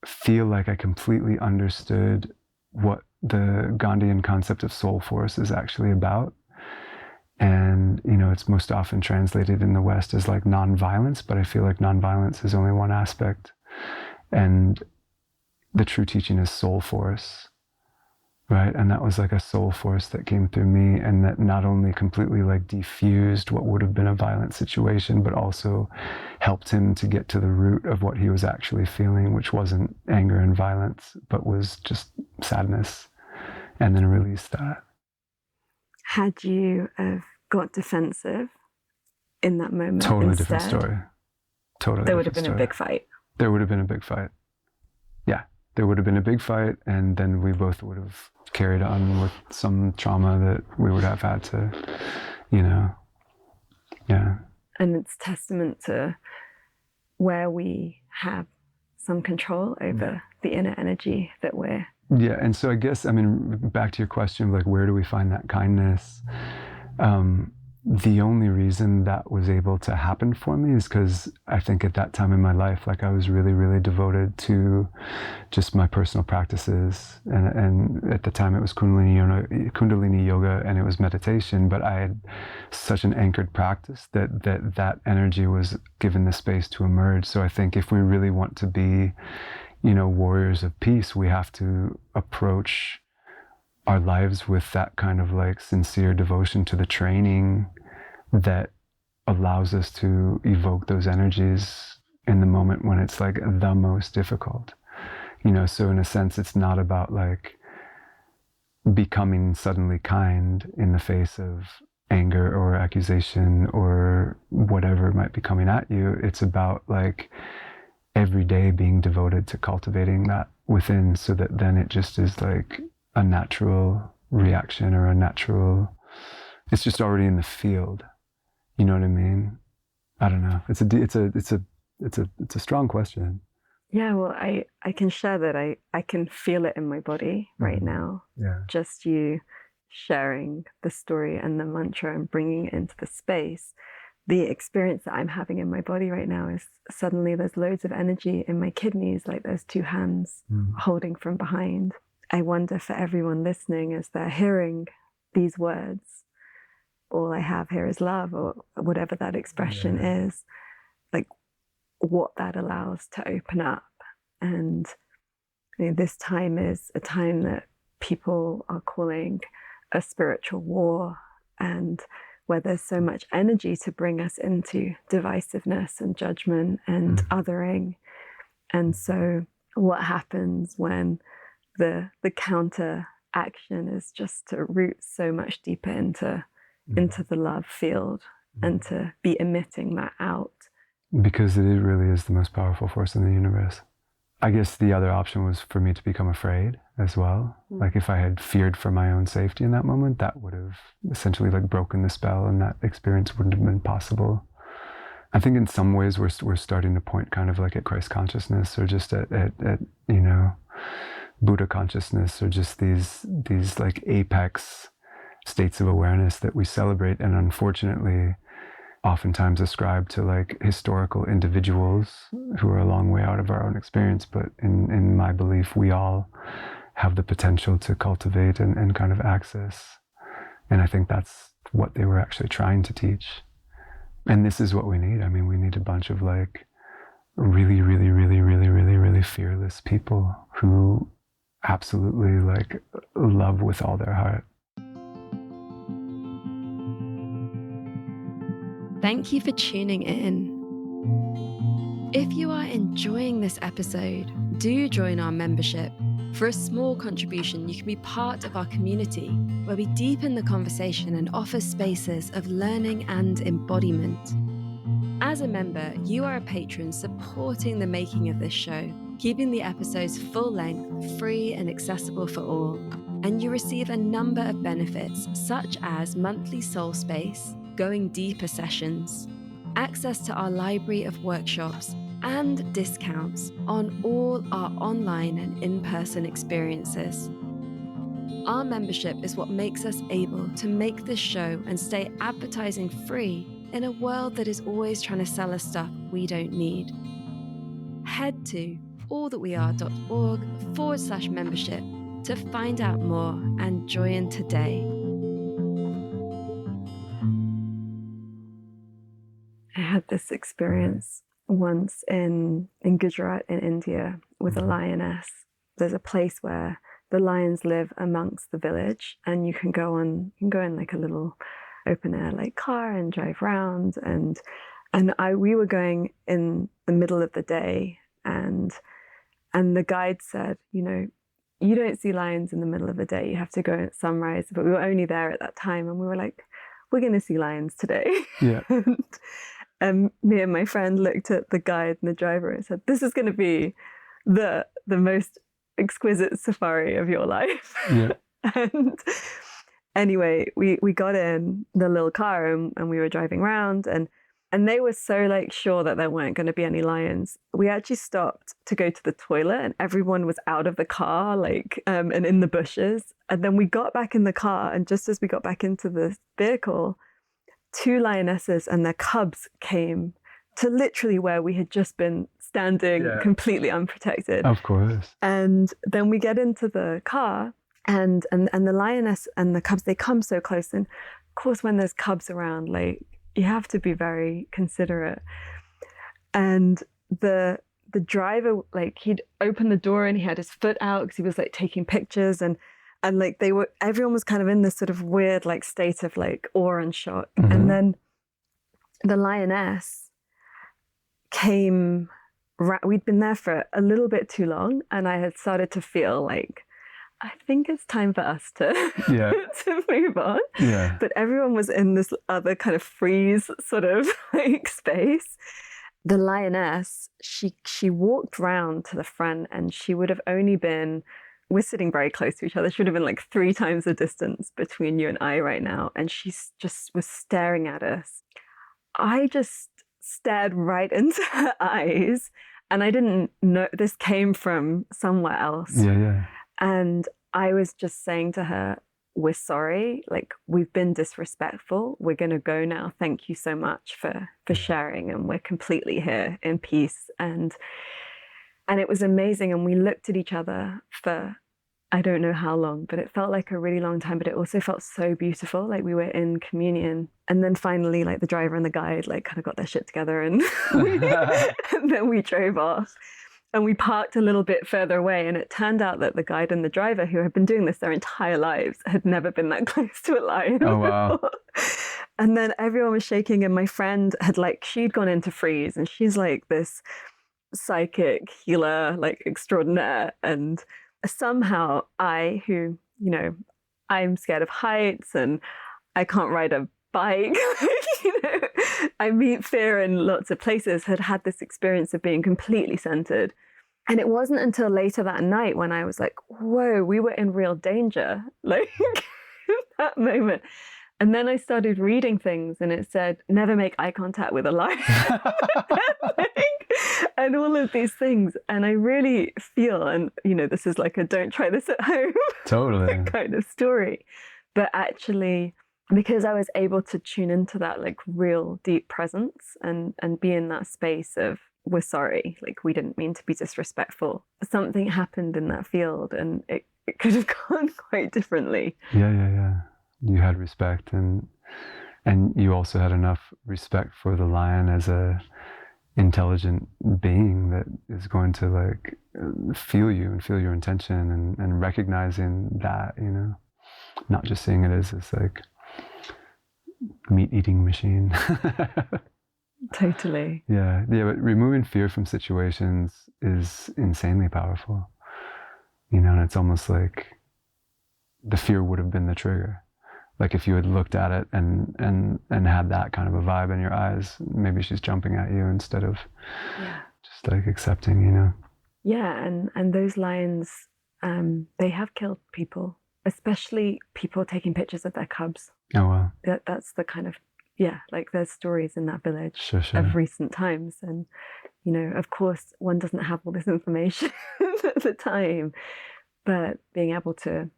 feel like I completely understood what the Gandhian concept of soul force is actually about. And, you know, it's most often translated in the West as like nonviolence, but I feel like nonviolence is only one aspect. And the true teaching is soul force. Right. And that was like a soul force that came through me, and that not only completely like diffused what would have been a violent situation, but also helped him to get to the root of what he was actually feeling, which wasn't anger and violence, but was just sadness, and then release that. Had you got defensive in that moment? Totally instead, different story. Totally. There would have been story. a big fight. There would have been a big fight. Yeah. There would have been a big fight, and then we both would have carried on with some trauma that we would have had to, you know, yeah. And it's testament to where we have some control over the inner energy that we're. Yeah, and so I guess, I mean, back to your question, like, where do we find that kindness? The only reason that was able to happen for me is because I think at that time in my life, like, I was really, really devoted to just my personal practices. And at the time it was Kundalini yoga, and it was meditation, but I had such an anchored practice that energy was given the space to emerge. So I think if we really want to be, you know, warriors of peace, we have to approach our lives with that kind of like sincere devotion to the training that allows us to evoke those energies in the moment when it's like the most difficult, you know. So in a sense, it's not about like becoming suddenly kind in the face of anger or accusation or whatever might be coming at you. It's about like every day being devoted to cultivating that within, so that then it just is like a natural reaction, or a natural, it's just already in the field. You know what I mean? I don't know. It's a strong question. Yeah, well, I can share that I can feel it in my body right now. Yeah. Just you sharing the story and the mantra and bringing it into the space. The experience that I'm having in my body right now is suddenly there's loads of energy in my kidneys, like there's two hands holding from behind. I wonder for everyone listening, as they're hearing these words, all I have here is love, or whatever that expression is, like what that allows to open up. And you know, this time is a time that people are calling a spiritual war, and where there's so much energy to bring us into divisiveness and judgment and othering. And so what happens when the counter action is just to root so much deeper into the love field and to be emitting that out? Because it really is the most powerful force in the universe. I guess the other option was for me to become afraid as well. Like if I had feared for my own safety in that moment, that would have essentially like broken the spell, and that experience wouldn't have been possible. I think in some ways we're starting to point kind of like at Christ consciousness, or just at you know, Buddha consciousness, or just these like apex states of awareness that we celebrate, and unfortunately oftentimes ascribe to like historical individuals who are a long way out of our own experience. But in my belief, we all have the potential to cultivate and kind of access. And I think that's what they were actually trying to teach. And this is what we need. I mean, we need a bunch of like really, really, really, really, really, really fearless people who absolutely like love with all their heart. Thank you for tuning in. If you are enjoying this episode, do join our membership. For a small contribution, you can be part of our community, where we deepen the conversation and offer spaces of learning and embodiment. As a member, you are a patron supporting the making of this show, keeping the episodes full length, free and accessible for all. And you receive a number of benefits, such as monthly soul space, going deeper sessions, access to our library of workshops, and discounts on all our online and in-person experiences. Our membership is what makes us able to make this show and stay advertising free in a world that is always trying to sell us stuff we don't need. Head to allthatweare.org/membership to find out more and join today. I had this experience once in Gujarat in India with a lioness. There's a place where the lions live amongst the village, and you can go in like a little open air like car and drive around. And we were going in the middle of the day, and the guide said, you don't see lions in the middle of the day. You have to go at sunrise. But we were only there at that time, and we were like, we're going to see lions today. Yeah. And me and my friend looked at the guide and the driver and said, this is going to be the most exquisite safari of your life. Yeah. And anyway, we got in the little car and we were driving around, and they were so like sure that there weren't going to be any lions. We actually stopped to go to the toilet, and everyone was out of the car, like and in the bushes. And then we got back in the car, and just as we got back into the vehicle, 2 lionesses and their cubs came to literally where we had just been standing, completely unprotected. Of course. And then we get into the car, and the lioness and the cubs, they come so close. And of course, when there's cubs around, like, you have to be very considerate. And the driver, like, he'd opened the door and he had his foot out because he was like taking pictures, and like everyone was kind of in this sort of weird like state of like awe and shock. Mm-hmm. And then the lioness came, we'd been there for a little bit too long, and I had started to feel like, I think it's time for us to, to move on. Yeah. But everyone was in this other kind of freeze sort of like space. The lioness, she walked round to the front, and she would have only been, we're sitting very close to each other. She would have been like 3 times the distance between you and I right now. And she just was staring at us. I just stared right into her eyes, and I didn't know this came from somewhere else. Yeah. And I was just saying to her, we're sorry, like, we've been disrespectful. We're going to go now. Thank you so much for sharing. And we're completely here in peace. And it was amazing. And we looked at each other for, I don't know how long, but it felt like a really long time, but it also felt so beautiful. Like we were in communion. And then finally, like, the driver and the guide, like, kind of got their shit together, and, and then we drove off. And we parked a little bit further away, and it turned out that the guide and the driver, who had been doing this their entire lives, had never been that close to a lion. Oh, wow. And then everyone was shaking, and my friend had, like, she'd gone into freeze, and she's like this psychic healer, like, extraordinaire. And somehow I, who, I'm scared of heights and I can't ride a bike, I meet fear in lots of places, had this experience of being completely centered. And it wasn't until later that night when I was like, whoa, we were in real danger, like, in that moment. And then I started reading things, and it said, never make eye contact with a lion. And all of these things. And I really feel, and, this is like a don't try this at home totally kind of story. But actually, because I was able to tune into that like real deep presence and be in that space of, we're sorry, like, we didn't mean to be disrespectful. Something happened in that field, and it could have gone quite differently. Yeah. You had respect, and you also had enough respect for the lion as a intelligent being that is going to like feel you and feel your intention, and recognizing that, not just seeing it as this like meat-eating machine. Totally. Yeah, but removing fear from situations is insanely powerful. And it's almost like the fear would have been the trigger, Like if you had looked at it and had that kind of a vibe in your eyes, maybe she's jumping at you instead of just like accepting, you know? Yeah, and those lions, they have killed people, especially people taking pictures of their cubs. Oh, wow. That's the kind of, like there's stories in that village Sure. of recent times. And, you know, of course, one doesn't have all this information at the time, but being able to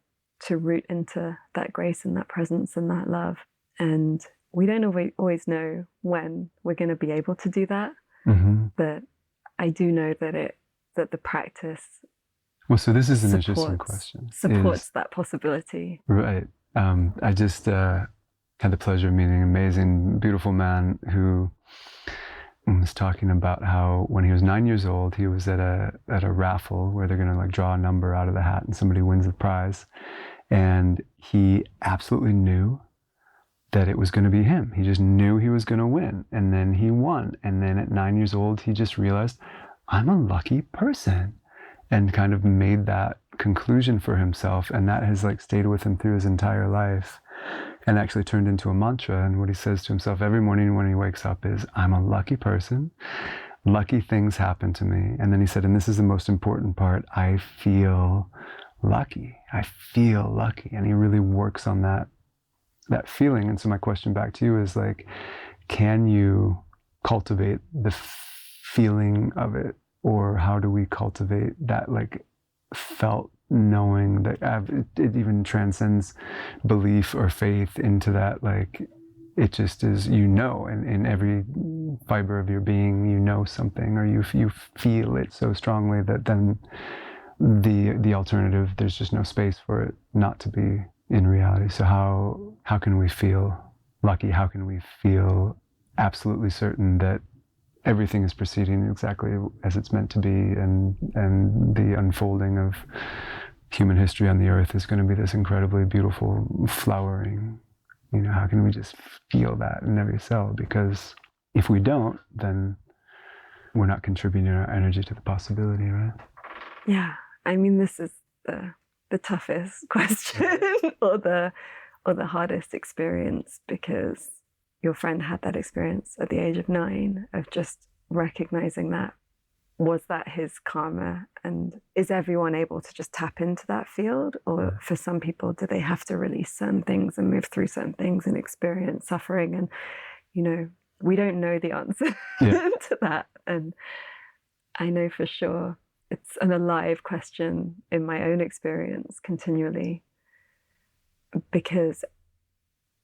root into that grace and that presence and that love. And we don't always know when we're going to be able to do that. Mm-hmm. But I do know that the practice. Well, so this is an interesting question. Supports that possibility. Right. I just had the pleasure of meeting an amazing, beautiful man who was talking about how when he was 9 years old, he was at a raffle where they're going to like draw a number out of the hat and somebody wins the prize. And he absolutely knew that it was going to be him. He just knew he was going to win. And then he won. And then at 9 years old, he just realized, I'm a lucky person, and kind of made that conclusion for himself. And that has like stayed with him through his entire life and actually turned into a mantra. And what he says to himself every morning when he wakes up is, I'm a lucky person. Lucky things happen to me. And then he said, and this is the most important part, I feel lucky. I feel lucky. And he really works on that feeling. And so my question back to you is like, can you cultivate the feeling of it? Or how do we cultivate that like felt knowing that it even transcends belief or faith into that, like it just is, you know, and in every fiber of your being, you know something, or you feel it so strongly that then the alternative, there's just no space for it not to be in reality. So how can we feel lucky? How can we feel absolutely certain that everything is proceeding exactly as it's meant to be, and the unfolding of human history on the earth is going to be this incredibly beautiful flowering? You know, how can we just feel that in every cell? Because if we don't, then we're not contributing our energy to the possibility, right? Yeah, I mean, this is the toughest question or the hardest experience, because your friend had that experience at the age of 9 of just recognizing that. Was that his karma? And is everyone able to just tap into that field? Or for some people, do they have to release certain things and move through certain things and experience suffering? And, you know, we don't know the answer to that. And I know for sure it's an alive question in my own experience continually, because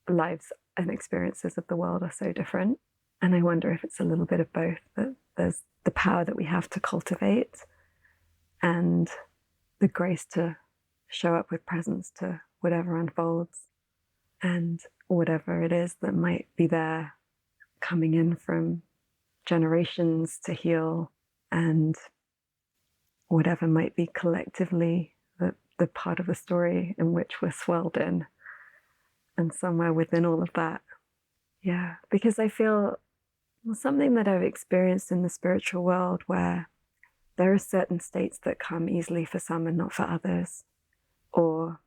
lives and experiences of the world are so different. And I wonder if it's a little bit of both, that there's the power that we have to cultivate and the grace to show up with presence to whatever unfolds, and whatever it is that might be there coming in from generations to heal, and whatever might be collectively the part of the story in which we're swelled in. And somewhere within all of that, because I feel something that I've experienced in the spiritual world, where there are certain states that come easily for some and not for others, or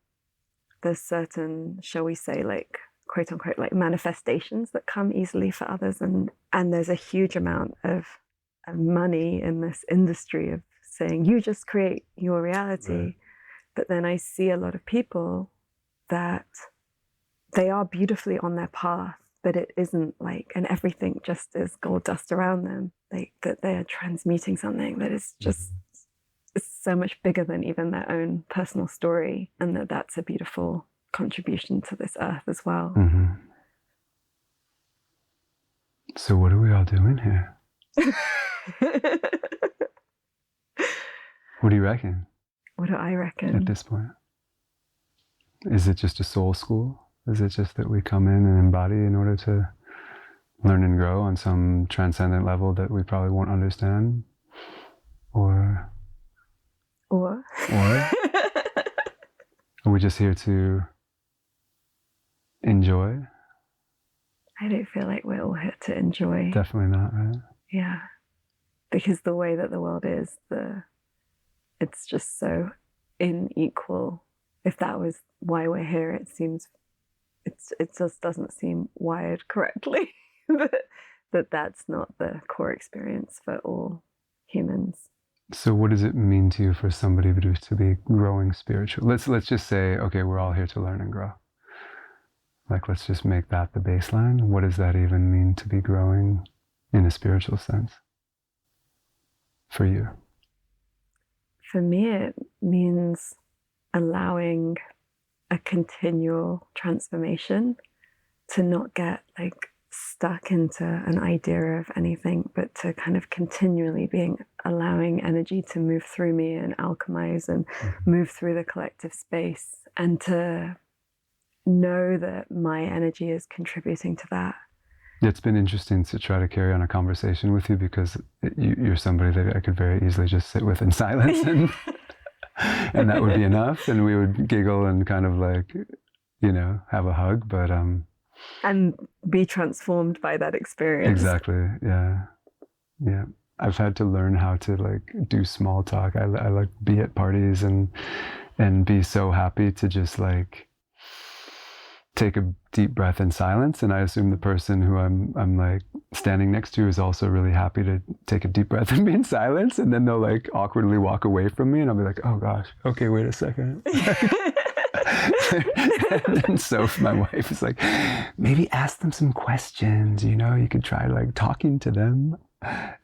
there's certain, shall we say, like quote unquote, like manifestations that come easily for others, and there's a huge amount of money in this industry of saying you just create your reality. Right. But then I see a lot of people that they are beautifully on their path, but it isn't like, and everything just is gold dust around them, like that they're transmuting something that is just so much bigger than even their own personal story, and that's a beautiful contribution to this earth as well. Mm-hmm. So what are we all doing here? What do you reckon? What do I reckon? At this point? Is it just a soul school? Is it just that we come in and embody in order to learn and grow on some transcendent level that we probably won't understand? Or are we just here to enjoy? I don't feel like we're all here to enjoy. Definitely not, right? Yeah. Because the way that the world is, it's just so unequal. If that was why we're here, it seems it just doesn't seem wired correctly. That's not the core experience for all humans. So what does it mean to you for somebody to be growing spiritual? Let's just say, okay, we're all here to learn and grow. Like, let's just make that the baseline. What does that even mean to be growing in a spiritual sense for you? For me, it means allowing a continual transformation, to not get like stuck into an idea of anything, but to kind of continually allowing energy to move through me and alchemize and move through the collective space, and to know that my energy is contributing to that. It's been interesting to try to carry on a conversation with you, because you're somebody that I could very easily just sit with in silence and and that would be enough, and we would giggle and kind of like, you know, have a hug, but and be transformed by that experience. Exactly. Yeah. I've had to learn how to like do small talk. I like be at parties and be so happy to just like take a deep breath in silence, and I assume the person who I'm like standing next to is also really happy to take a deep breath and be in silence, and then they'll like awkwardly walk away from me, and I'll be like, oh gosh, okay, wait a second. And so my wife is like, maybe ask them some questions, you know, you could try like talking to them,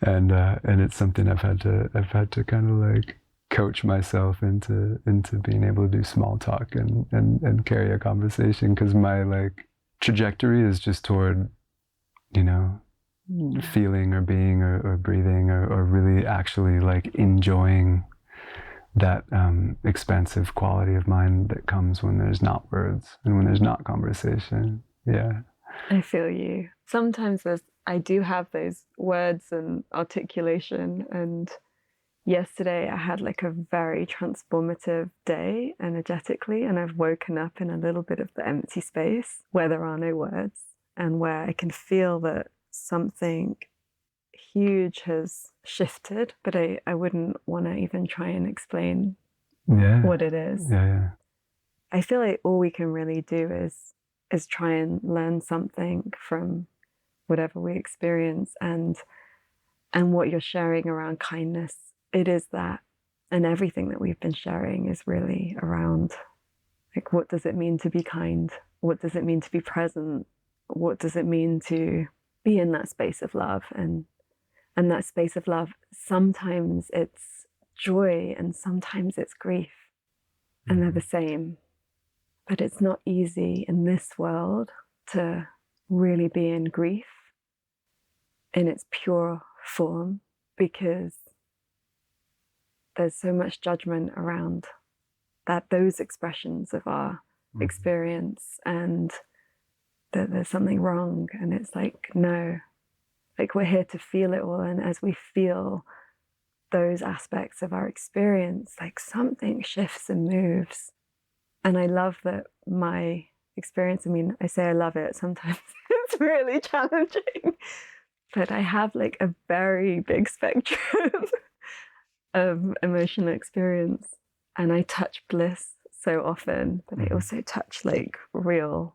and it's something I've had to kind of like coach myself into being able to do small talk and carry a conversation, because my like trajectory is just toward, you know, feeling or being or breathing or really actually like enjoying that expansive quality of mind that comes when there's not words and when there's not conversation. Yeah. I feel you. Sometimes I do have those words and articulation, and yesterday I had like a very transformative day energetically, and I've woken up in a little bit of the empty space where there are no words, and where I can feel that something huge has shifted, but I wouldn't want to even try and explain what it is. Yeah. I feel like all we can really do is try and learn something from whatever we experience, and what you're sharing around kindness, it is that, and everything that we've been sharing is really around like, what does it mean to be kind? What does it mean to be present? What does it mean to be in that space of love? And that space of love, sometimes it's joy and sometimes it's grief, and they're the same. But it's not easy in this world to really be in grief in its pure form, because there's so much judgment around those expressions of our experience, and that there's something wrong. And it's like, no, like we're here to feel it all, and as we feel those aspects of our experience, like something shifts and moves. And I love that my experience, I mean, I say I love it, sometimes it's really challenging, but I have like a very big spectrum of emotional experience, and I touch bliss so often, but I also touch like real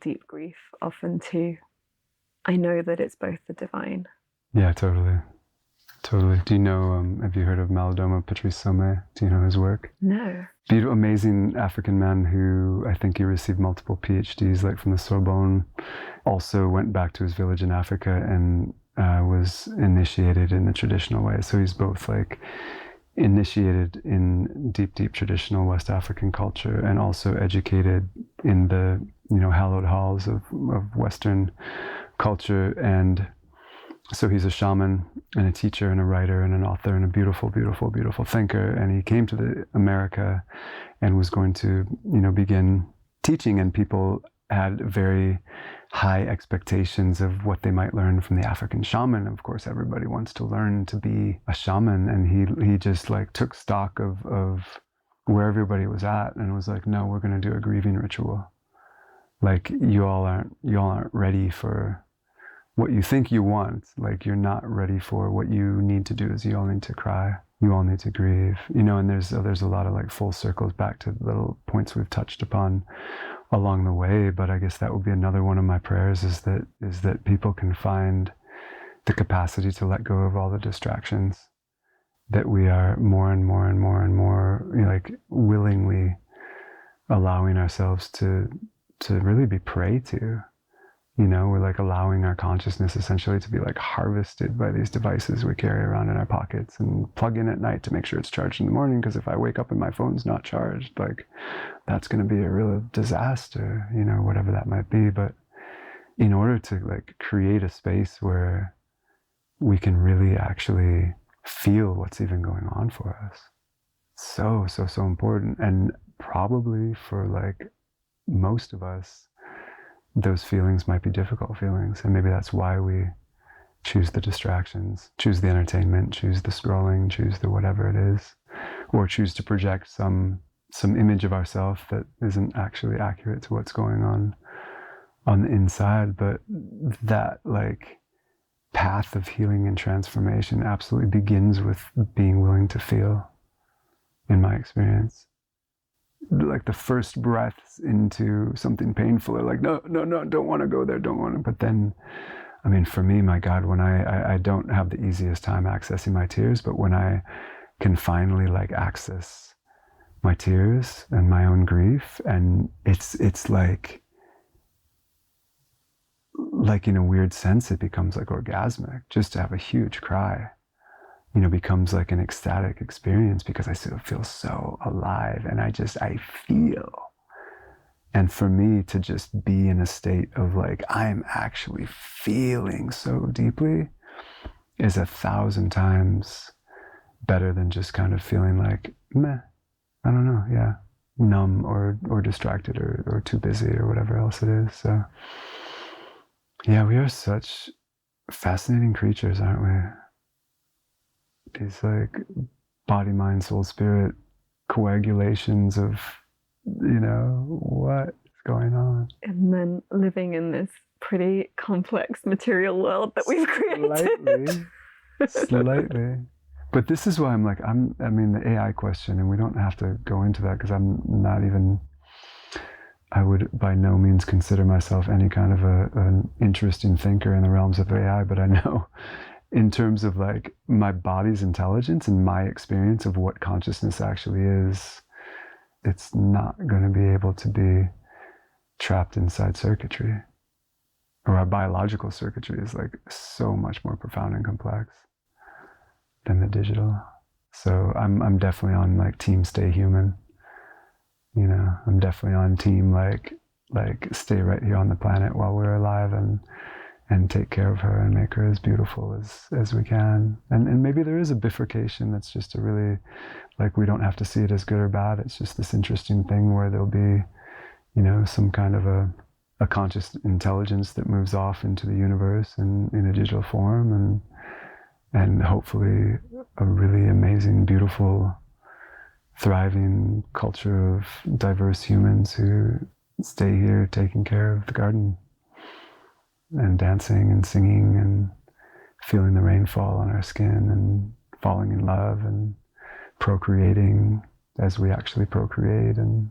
deep grief often too. I know that it's both the divine. Yeah, totally. Do you know, have you heard of Malidoma Patrice Sommet? Do you know his work? No. Beautiful, amazing African man who I think he received multiple PhDs, like from the Sorbonne. Also went back to his village in Africa and was initiated in the traditional way. So he's both like initiated in deep traditional West African culture, and also educated in the, you know, hallowed halls of Western culture. And so he's a shaman and a teacher and a writer and an author and a beautiful thinker. And he came to America and was going to, you know, begin teaching, and people had very high expectations of what they might learn from the African shaman. Of course, everybody wants to learn to be a shaman, and he just like took stock of where everybody was at and was like, no, we're going to do a grieving ritual. Like, you all aren't ready for what you think you want. Like, you're not ready for what you need to do, is you all need to cry. you all need to grieve, you know. And there's a lot of like full circles back to little points we've touched upon along the way. But I guess that would be another one of my prayers, is that people can find the capacity to let go of all the distractions that we are more and more and more and more, you know, like willingly allowing ourselves to really be prey to. You know, we're like allowing our consciousness essentially to be like harvested by these devices we carry around in our pockets and plug in at night to make sure it's charged in the morning, because if I wake up and my phone's not charged, like that's going to be a real disaster, you know, whatever that might be. But in order to like create a space where we can really actually feel what's even going on for us, so important. And probably for like most of us, those feelings might be difficult feelings, and maybe that's why we choose the distractions, choose the entertainment, choose the scrolling, choose the whatever it is, or choose to project some image of ourselves that isn't actually accurate to what's going on the inside. But that like path of healing and transformation absolutely begins with being willing to feel, in my experience. Like the first breaths into something painful are like, no, don't want to go there, don't want to. But then, I mean, for me, my God, when I don't have the easiest time accessing my tears, but when I can finally like access my tears and my own grief, and it's like in a weird sense, it becomes like orgasmic. Just to have a huge cry, you know, becomes like an ecstatic experience, because I still feel so alive, and I feel. And for me to just be in a state of like, I'm actually feeling so deeply, is 1,000 times better than just kind of feeling like, meh, I don't know, yeah, numb or distracted or too busy or whatever else it is. So yeah, we are such fascinating creatures, aren't we? These like body, mind, soul, spirit coagulations of, you know, what is going on. And then living in this pretty complex material world that we've created. Slightly. But this is why I'm like, I mean, the AI question, and we don't have to go into that, because I would by no means consider myself any kind of an interesting thinker in the realms of AI, but I know in terms of like my body's intelligence and my experience of what consciousness actually is, it's not going to be able to be trapped inside circuitry. Or our biological circuitry is like so much more profound and complex than the digital. So I'm definitely on like team stay human. You know, I'm definitely on team like stay right here on the planet while we're alive, and take care of her and make her as beautiful as we can. And maybe there is a bifurcation that's just a really, like, we don't have to see it as good or bad. It's just this interesting thing where there'll be, you know, some kind of a conscious intelligence that moves off into the universe in a digital form, and hopefully a really amazing, beautiful, thriving culture of diverse humans who stay here taking care of the garden and dancing and singing and feeling the rainfall on our skin and falling in love and procreating as we actually procreate, and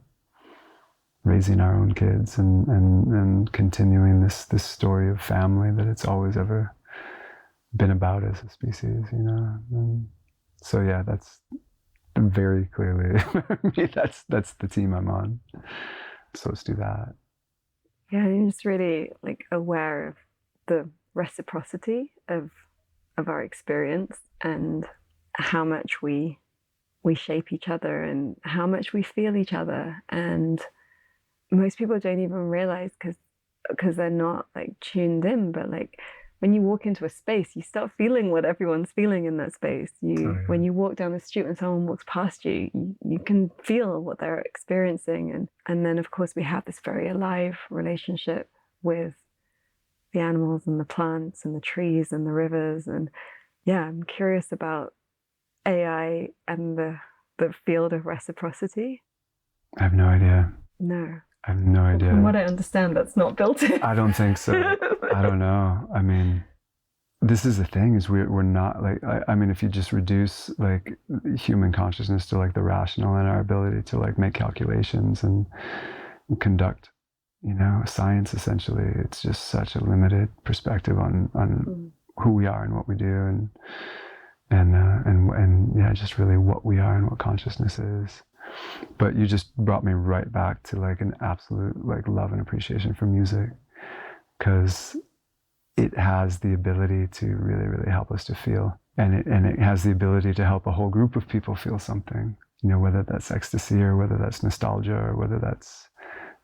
raising our own kids and continuing this story of family that it's always ever been about as a species, you know. And so yeah, that's very clearly that's the team I'm on. So let's do that. Yeah, I'm just really like aware of the reciprocity of our experience, and how much we shape each other and how much we feel each other. And most people don't even realize, because they're not like tuned in, but like when you walk into a space, you start feeling what everyone's feeling in that space. When you walk down the street and someone walks past you, you can feel what they're experiencing. And then, of course, we have this very alive relationship with the animals and the plants and the trees and the rivers. And yeah, I'm curious about AI and the field of reciprocity. I have no idea. No. I have no idea. From what I understand, that's not built in. I don't think so. I don't know. I mean, this is the thing, is we're not like, I mean, if you just reduce like human consciousness to like the rational and our ability to like make calculations and conduct, you know, science, essentially, it's just such a limited perspective on who we are and what we do, and yeah, just really what we are and what consciousness is. But you just brought me right back to like an absolute like love and appreciation for music, because it has the ability to really, really help us to feel, and it has the ability to help a whole group of people feel something, you know, whether that's ecstasy or whether that's nostalgia or whether that's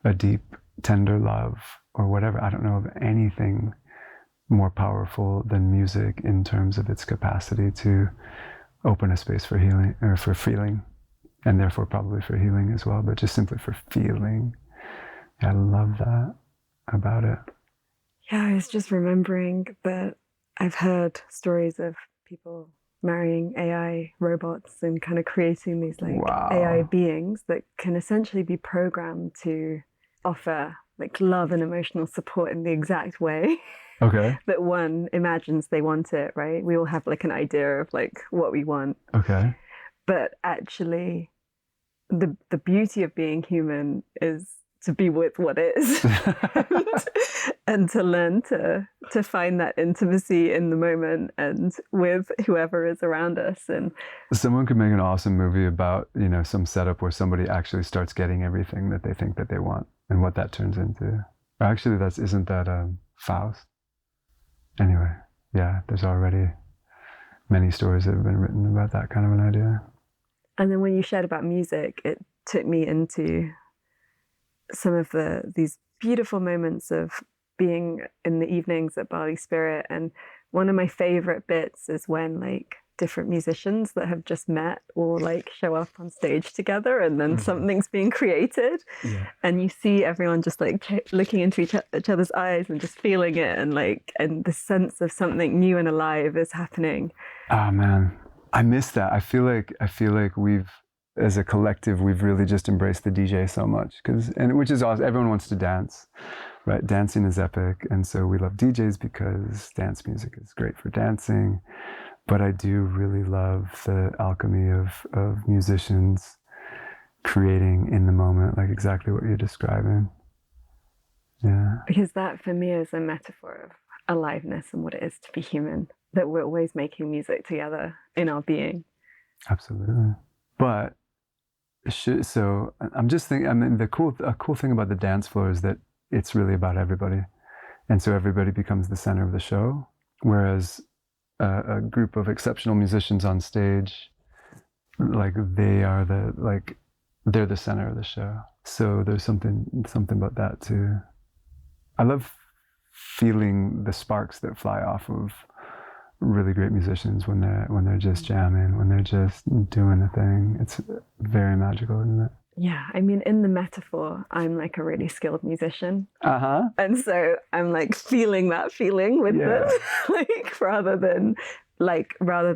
a deep, tender love or whatever. I don't know of anything more powerful than music in terms of its capacity to open a space for healing, or for feeling, and therefore probably for healing as well, but just simply for feeling. I love that about it. Yeah, I was just remembering that I've heard stories of people marrying AI robots and kind of creating these like AI beings that can essentially be programmed to offer like love and emotional support in the exact way that one imagines they want it, right? We all have like an idea of like what we want. But actually the beauty of being human is to be with what is and to learn to find that intimacy in the moment and with whoever is around us. And someone could make an awesome movie about, you know, some setup where somebody actually starts getting everything that they think that they want and what that turns into. Actually, isn't that Faust? Anyway, yeah, there's already many stories that have been written about that kind of an idea. And then when you shared about music, it took me into some of these beautiful moments of being in the evenings at BaliSpirit. And one of my favorite bits is when like different musicians that have just met all like show up on stage together, and then something's being created, and you see everyone just like looking into each other's eyes and just feeling it, and the sense of something new and alive is happening. Oh man, I miss that. I feel like we've, as a collective, we've really just embraced the DJ so much, which is awesome. Everyone wants to dance, right? Dancing is epic, and so we love DJs because dance music is great for dancing. But I do really love the alchemy of musicians creating in the moment, like exactly what you're describing. Yeah. Because that for me is a metaphor of aliveness and what it is to be human, that we're always making music together in our being. Absolutely. But so I'm just thinking, I mean, a cool thing about the dance floor is that it's really about everybody. And so everybody becomes the center of the show, whereas a group of exceptional musicians on stage, like they're the center of the show. So there's something about that too. I love feeling the sparks that fly off of really great musicians when they're just jamming, when they're just doing the thing. It's very magical, isn't it? Yeah, I mean, in the metaphor, I'm like a really skilled musician. And so I'm like feeling that feeling with them, like rather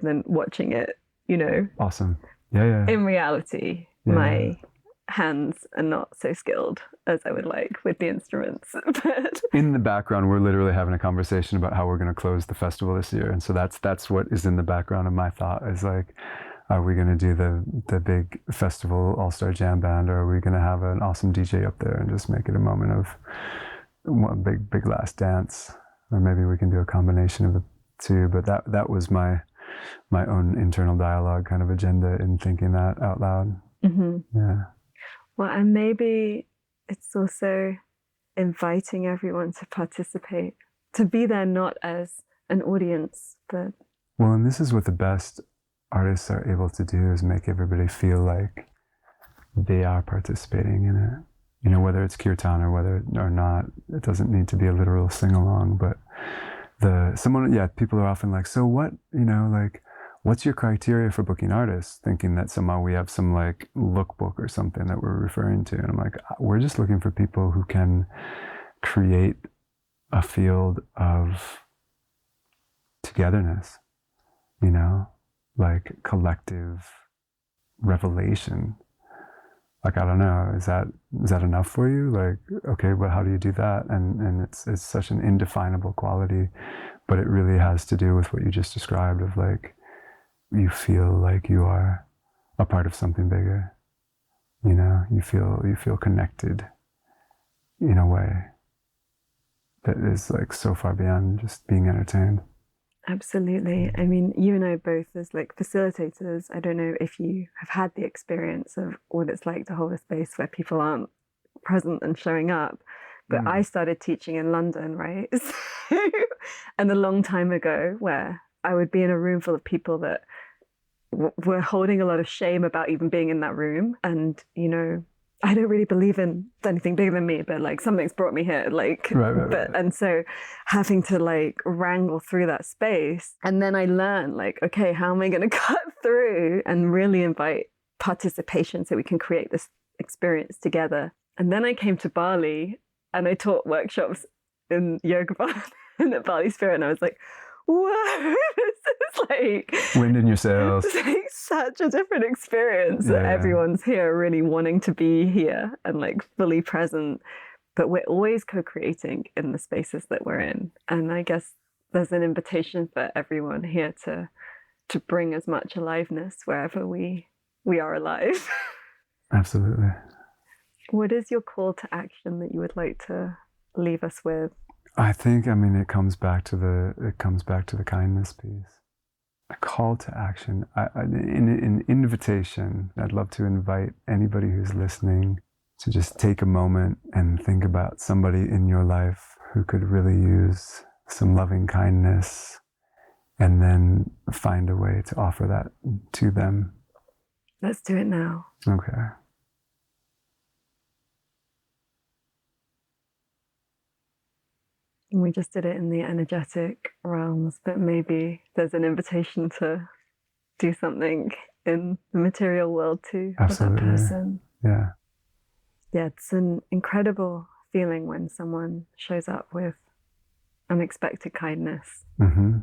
than watching it, you know. Awesome. Yeah. In reality, my hands are not so skilled as I would like with the instruments. But in the background, we're literally having a conversation about how we're going to close the festival this year. And so that's what is in the background of my thought, is like, are we going to do the big festival all-star jam band, or are we going to have an awesome DJ up there and just make it a moment of one big last dance? Or maybe we can do a combination of the two. But that was my own internal dialogue kind of agenda in thinking that out loud. Yeah. Well, and maybe it's also inviting everyone to participate, to be there not as an audience, but... Well, and this is what the best artists are able to do, is make everybody feel like they are participating in it. You know, whether it's kirtan or not, it doesn't need to be a literal sing-along, but people are often like, so what, you know, like, what's your criteria for booking artists? Thinking that somehow we have some like lookbook or something that we're referring to. And I'm like, we're just looking for people who can create a field of togetherness, you know, like collective revelation. Like, I don't know, is that enough for you? Like, okay, but how do you do that? And it's such an indefinable quality, But it really has to do with what you just described of like, you feel like you are a part of something bigger. You know, you feel connected in a way that is like so far beyond just being entertained. Absolutely. I mean, you and I both as like facilitators, I don't know if you have had the experience of what it's like to hold a space where people aren't present and showing up. But I started teaching in London, right? And a long time ago, where I would be in a room full of people that were holding a lot of shame about even being in that room. And, you know, I don't really believe in anything bigger than me, but like something's brought me here. Like, Right. And so having to like wrangle through that space. And then I learned like, okay, how am I going to cut through and really invite participation so we can create this experience together? And then I came to Bali and I taught workshops in yoga and at BaliSpirit. And I was like, whoa, this is like wind in your sails. It's like such a different experience. Yeah. Everyone's here really wanting to be here and like fully present, but we're always co-creating in the spaces that we're in. And I guess there's an invitation for everyone here to bring as much aliveness wherever we are alive. Absolutely. What is your call to action that you would like to leave us with? I think, I mean, it comes back to the kindness piece. A call to action, an invitation. I'd love to invite anybody who's listening to just take a moment and think about somebody in your life who could really use some loving kindness, and then find a way to offer that to them. Let's do it now. Okay. We just did it in the energetic realms, but maybe there's an invitation to do something in the material world too. Absolutely. For that person. Yeah. Yeah, it's an incredible feeling when someone shows up with unexpected kindness. Mm-hmm.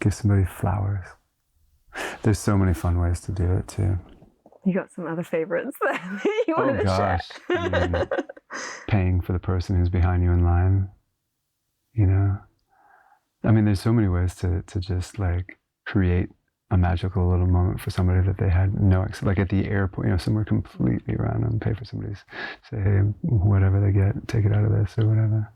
Give somebody flowers. There's so many fun ways to do it too. You got some other favorites that you want to share? I mean, paying for the person who's behind you in line. You know, I mean, there's so many ways to just like create a magical little moment for somebody that they had like at the airport, you know, somewhere completely random, pay for somebody's, say, hey, whatever they get, take it out of this or whatever.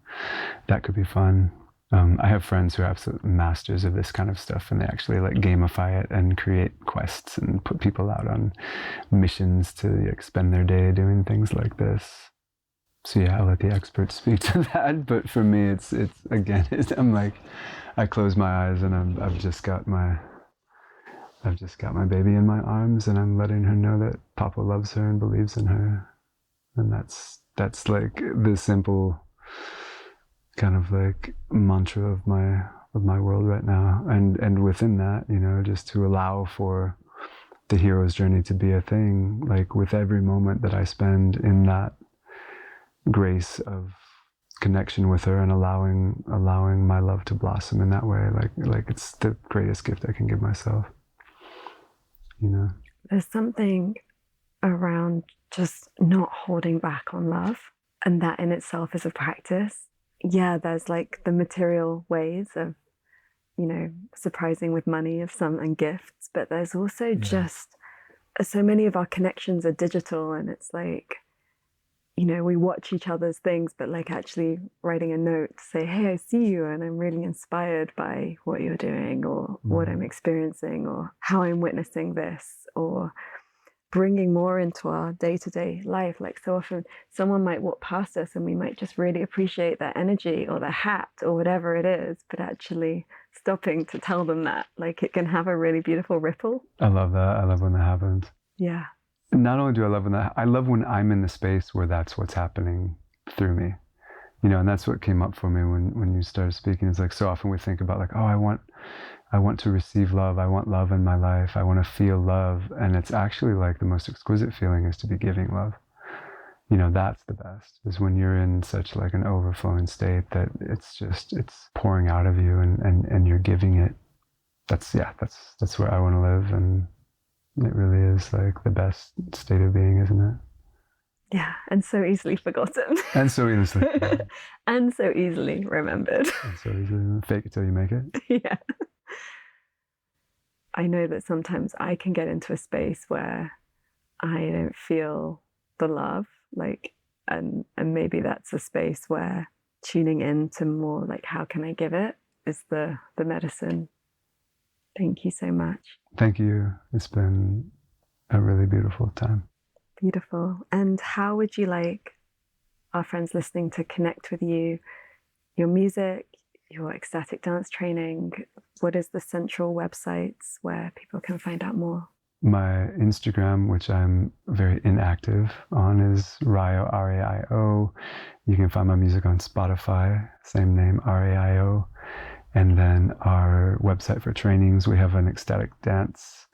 That could be fun. I have friends who are absolute masters of this kind of stuff, and they actually like gamify it and create quests and put people out on missions to like, spend their day doing things like this. So yeah, I'll let the experts speak to that. But for me, it's again, I'm like, I close my eyes and I've just got my baby in my arms, and I'm letting her know that Papa loves her and believes in her, and that's like the simple kind of like mantra of my world right now. And within that, you know, just to allow for the hero's journey to be a thing. Like with every moment that I spend in that grace of connection with her and allowing my love to blossom in that way, like it's the greatest gift I can give myself, you know. There's something around just not holding back on love, and that in itself is a practice. Yeah, there's like the material ways of, you know, surprising with money of some and gifts, but there's also just so many of our connections are digital, and it's like, you know, we watch each other's things, but like actually writing a note to say, hey, I see you and I'm really inspired by what you're doing, or what I'm experiencing, or how I'm witnessing this, or bringing more into our day-to-day life. Like so often someone might walk past us and we might just really appreciate their energy or their hat or whatever it is, but actually stopping to tell them that, like, it can have a really beautiful ripple. I love that. I love when that happens. Yeah. Not only do I love when that, I love when I'm in the space where that's what's happening through me, you know. And that's what came up for me when you started speaking. It's like so often we think about like, oh, I want to receive love. I want love in my life. I want to feel love. And it's actually like the most exquisite feeling is to be giving love. You know, that's the best, is when you're in such like an overflowing state that it's pouring out of you and you're giving it. That's where I want to live. And it really is like the best state of being, isn't it? Yeah, and so easily forgotten. And so easily. And so easily remembered. And so easily. Fake it till you make it. Yeah. I know that sometimes I can get into a space where I don't feel the love, like, and maybe that's a space where tuning in to more like, how can I give it, is the medicine. Thank you so much. Thank you. It's been a really beautiful time. Beautiful. And how would you like our friends listening to connect with you, your music, your ecstatic dance training? What is the central websites where people can find out more? My Instagram, which I'm very inactive on, is Raio, R-A-I-O. You can find my music on Spotify, same name, R-A-I-O. And then our website for trainings, we have an ecstatic dance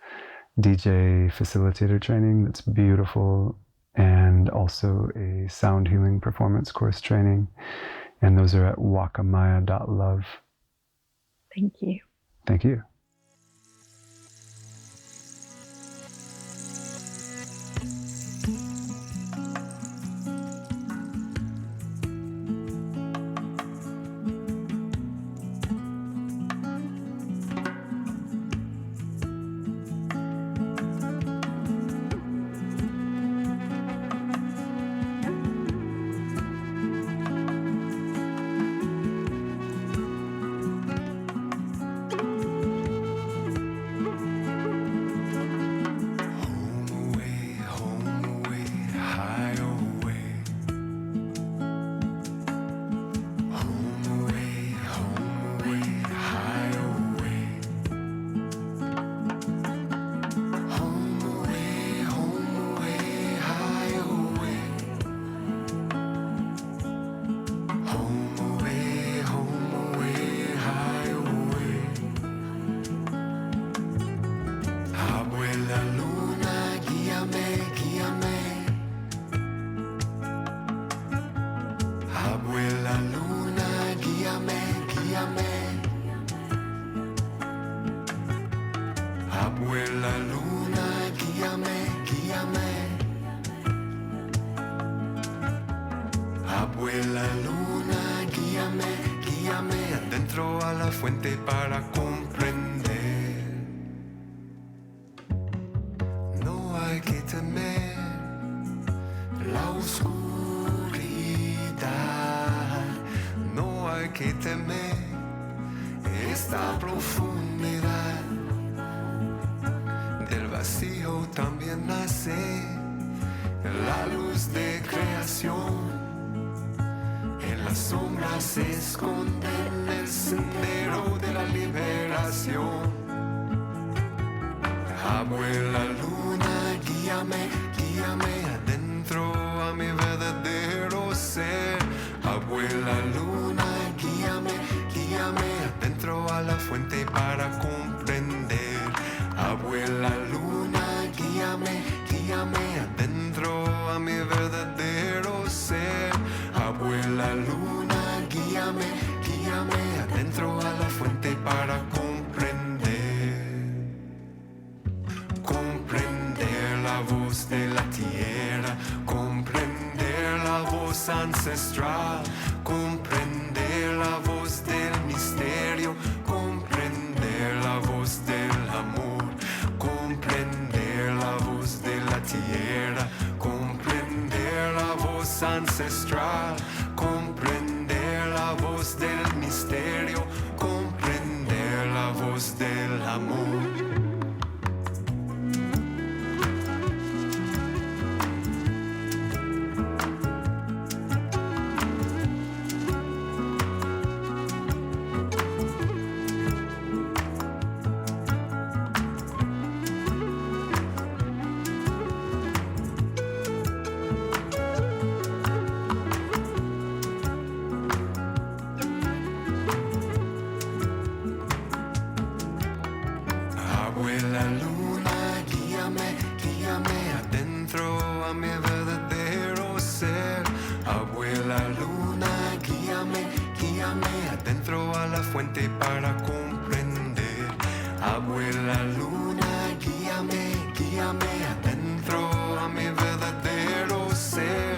DJ facilitator training that's beautiful, and also a sound healing performance course training. And those are at wakamaia.love. Thank you. Thank you. Abuela luna, guíame, guíame. Abuela luna, guíame, guíame adentro a la fuente para comprender. No hay que temer la oscuridad. No hay que temer esta profundidad. Del vacío también nace la luz de creación. En las sombras se esconde en el sendero de la liberación. Abuela luna, guíame, guíame adentro a mi verdadero ser. Abuela luna, guíame, guíame adentro a la fuente para comprender. Abuela luna, guíame, guíame adentro a mi verdadero ser. Abuela luna, guíame, guíame adentro a la fuente para comprender. Comprender la voz de la tierra, comprender la voz ancestral, comprender la voz del misterio, comprender la voz del amor, comprender la voz de la tierra, comprender la voz ancestral, comprender la voz del misterio, comprender la voz del amor. Abuela luna, guíame, guíame adentro a mi verdadero ser. Abuela luna, guíame, guíame adentro a la fuente para comprender. Abuela luna, guíame, guíame adentro a mi verdadero ser.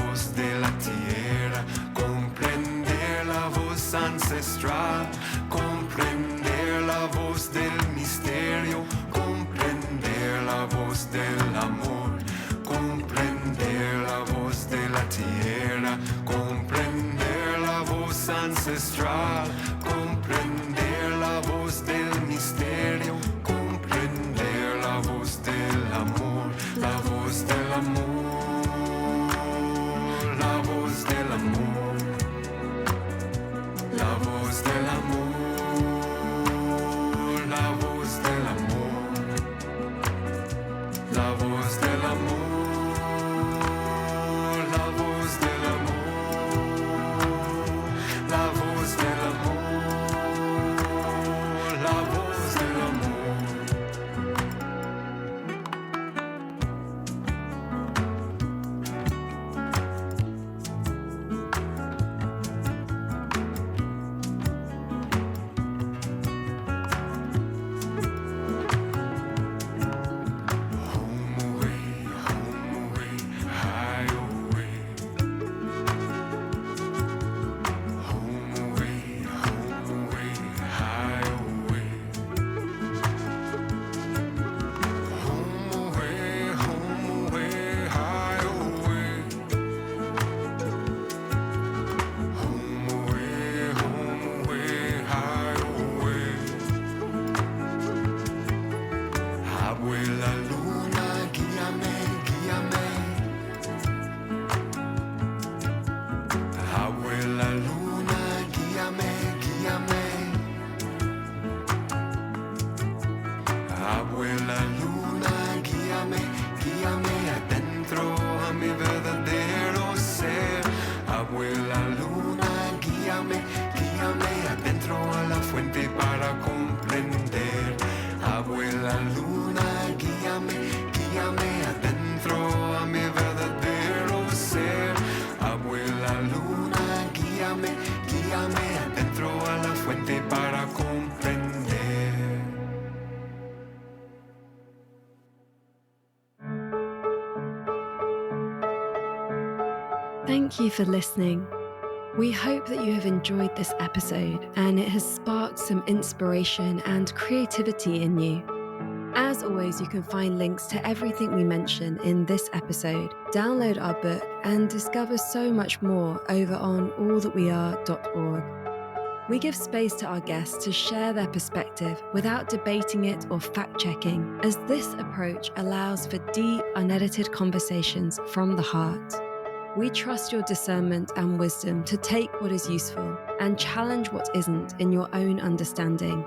voz de la tierra, comprender la voz ancestral, comprender la voz del misterio, comprender la voz del amor, comprender la voz de la tierra, comprender la voz ancestral, comprender la voz del misterio, comprender la voz del amor, la voz del amor, la voz del amor, la voz del amor, la voz del amor, la voz del amor, la voz del amor, la voz del amor, la voz del amor. Abuela luna, guíame, guíame. Abuela luna, guíame, guíame. Abuela luna, guíame, guíame adentro a mi verdadero ser. Abuela luna, guíame, guíame adentro a la fuente para comprender. Abuela luna, guíame, guíame adentro a mi verdadero ser. Abuela luna, guíame, guíame adentro a la fuente para comprender. Thank you for listening. We hope that you have enjoyed this episode and it has sparked some inspiration and creativity in you. As always, you can find links to everything we mention in this episode, download our book, and discover so much more over on allthatweare.org. We give space to our guests to share their perspective without debating it or fact-checking, as this approach allows for deep, unedited conversations from the heart. We trust your discernment and wisdom to take what is useful and challenge what isn't in your own understanding.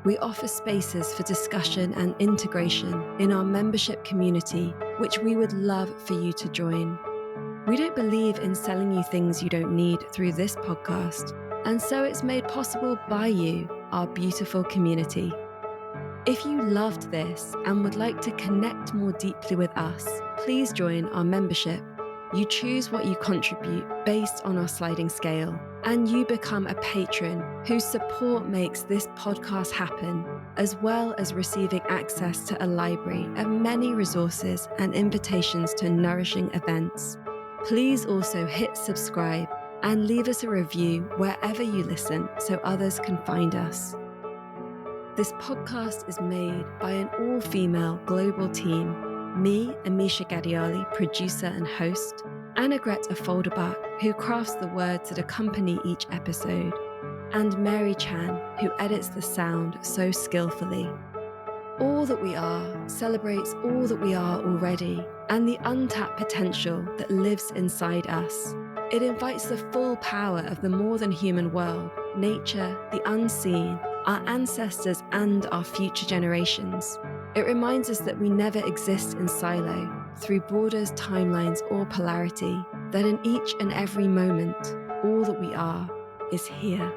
We offer spaces for discussion and integration in our membership community, which we would love for you to join. We don't believe in selling you things you don't need through this podcast, and so it's made possible by you, our beautiful community. If you loved this and would like to connect more deeply with us, please join our membership. You choose what you contribute based on our sliding scale, and you become a patron whose support makes this podcast happen, as well as receiving access to a library of many resources and invitations to nourishing events. Please also hit subscribe and leave us a review wherever you listen so others can find us. This podcast is made by an all-female global team. Me, Amisha Gadiali, producer and host, Anna Greta Folderbach, who crafts the words that accompany each episode, and Mary Chan, who edits the sound so skillfully. All That We Are celebrates all that we are already and the untapped potential that lives inside us. It invites the full power of the more than human world, nature, the unseen, our ancestors, and our future generations. It reminds us that we never exist in silo, through borders, timelines, or polarity, that in each and every moment, all that we are is here.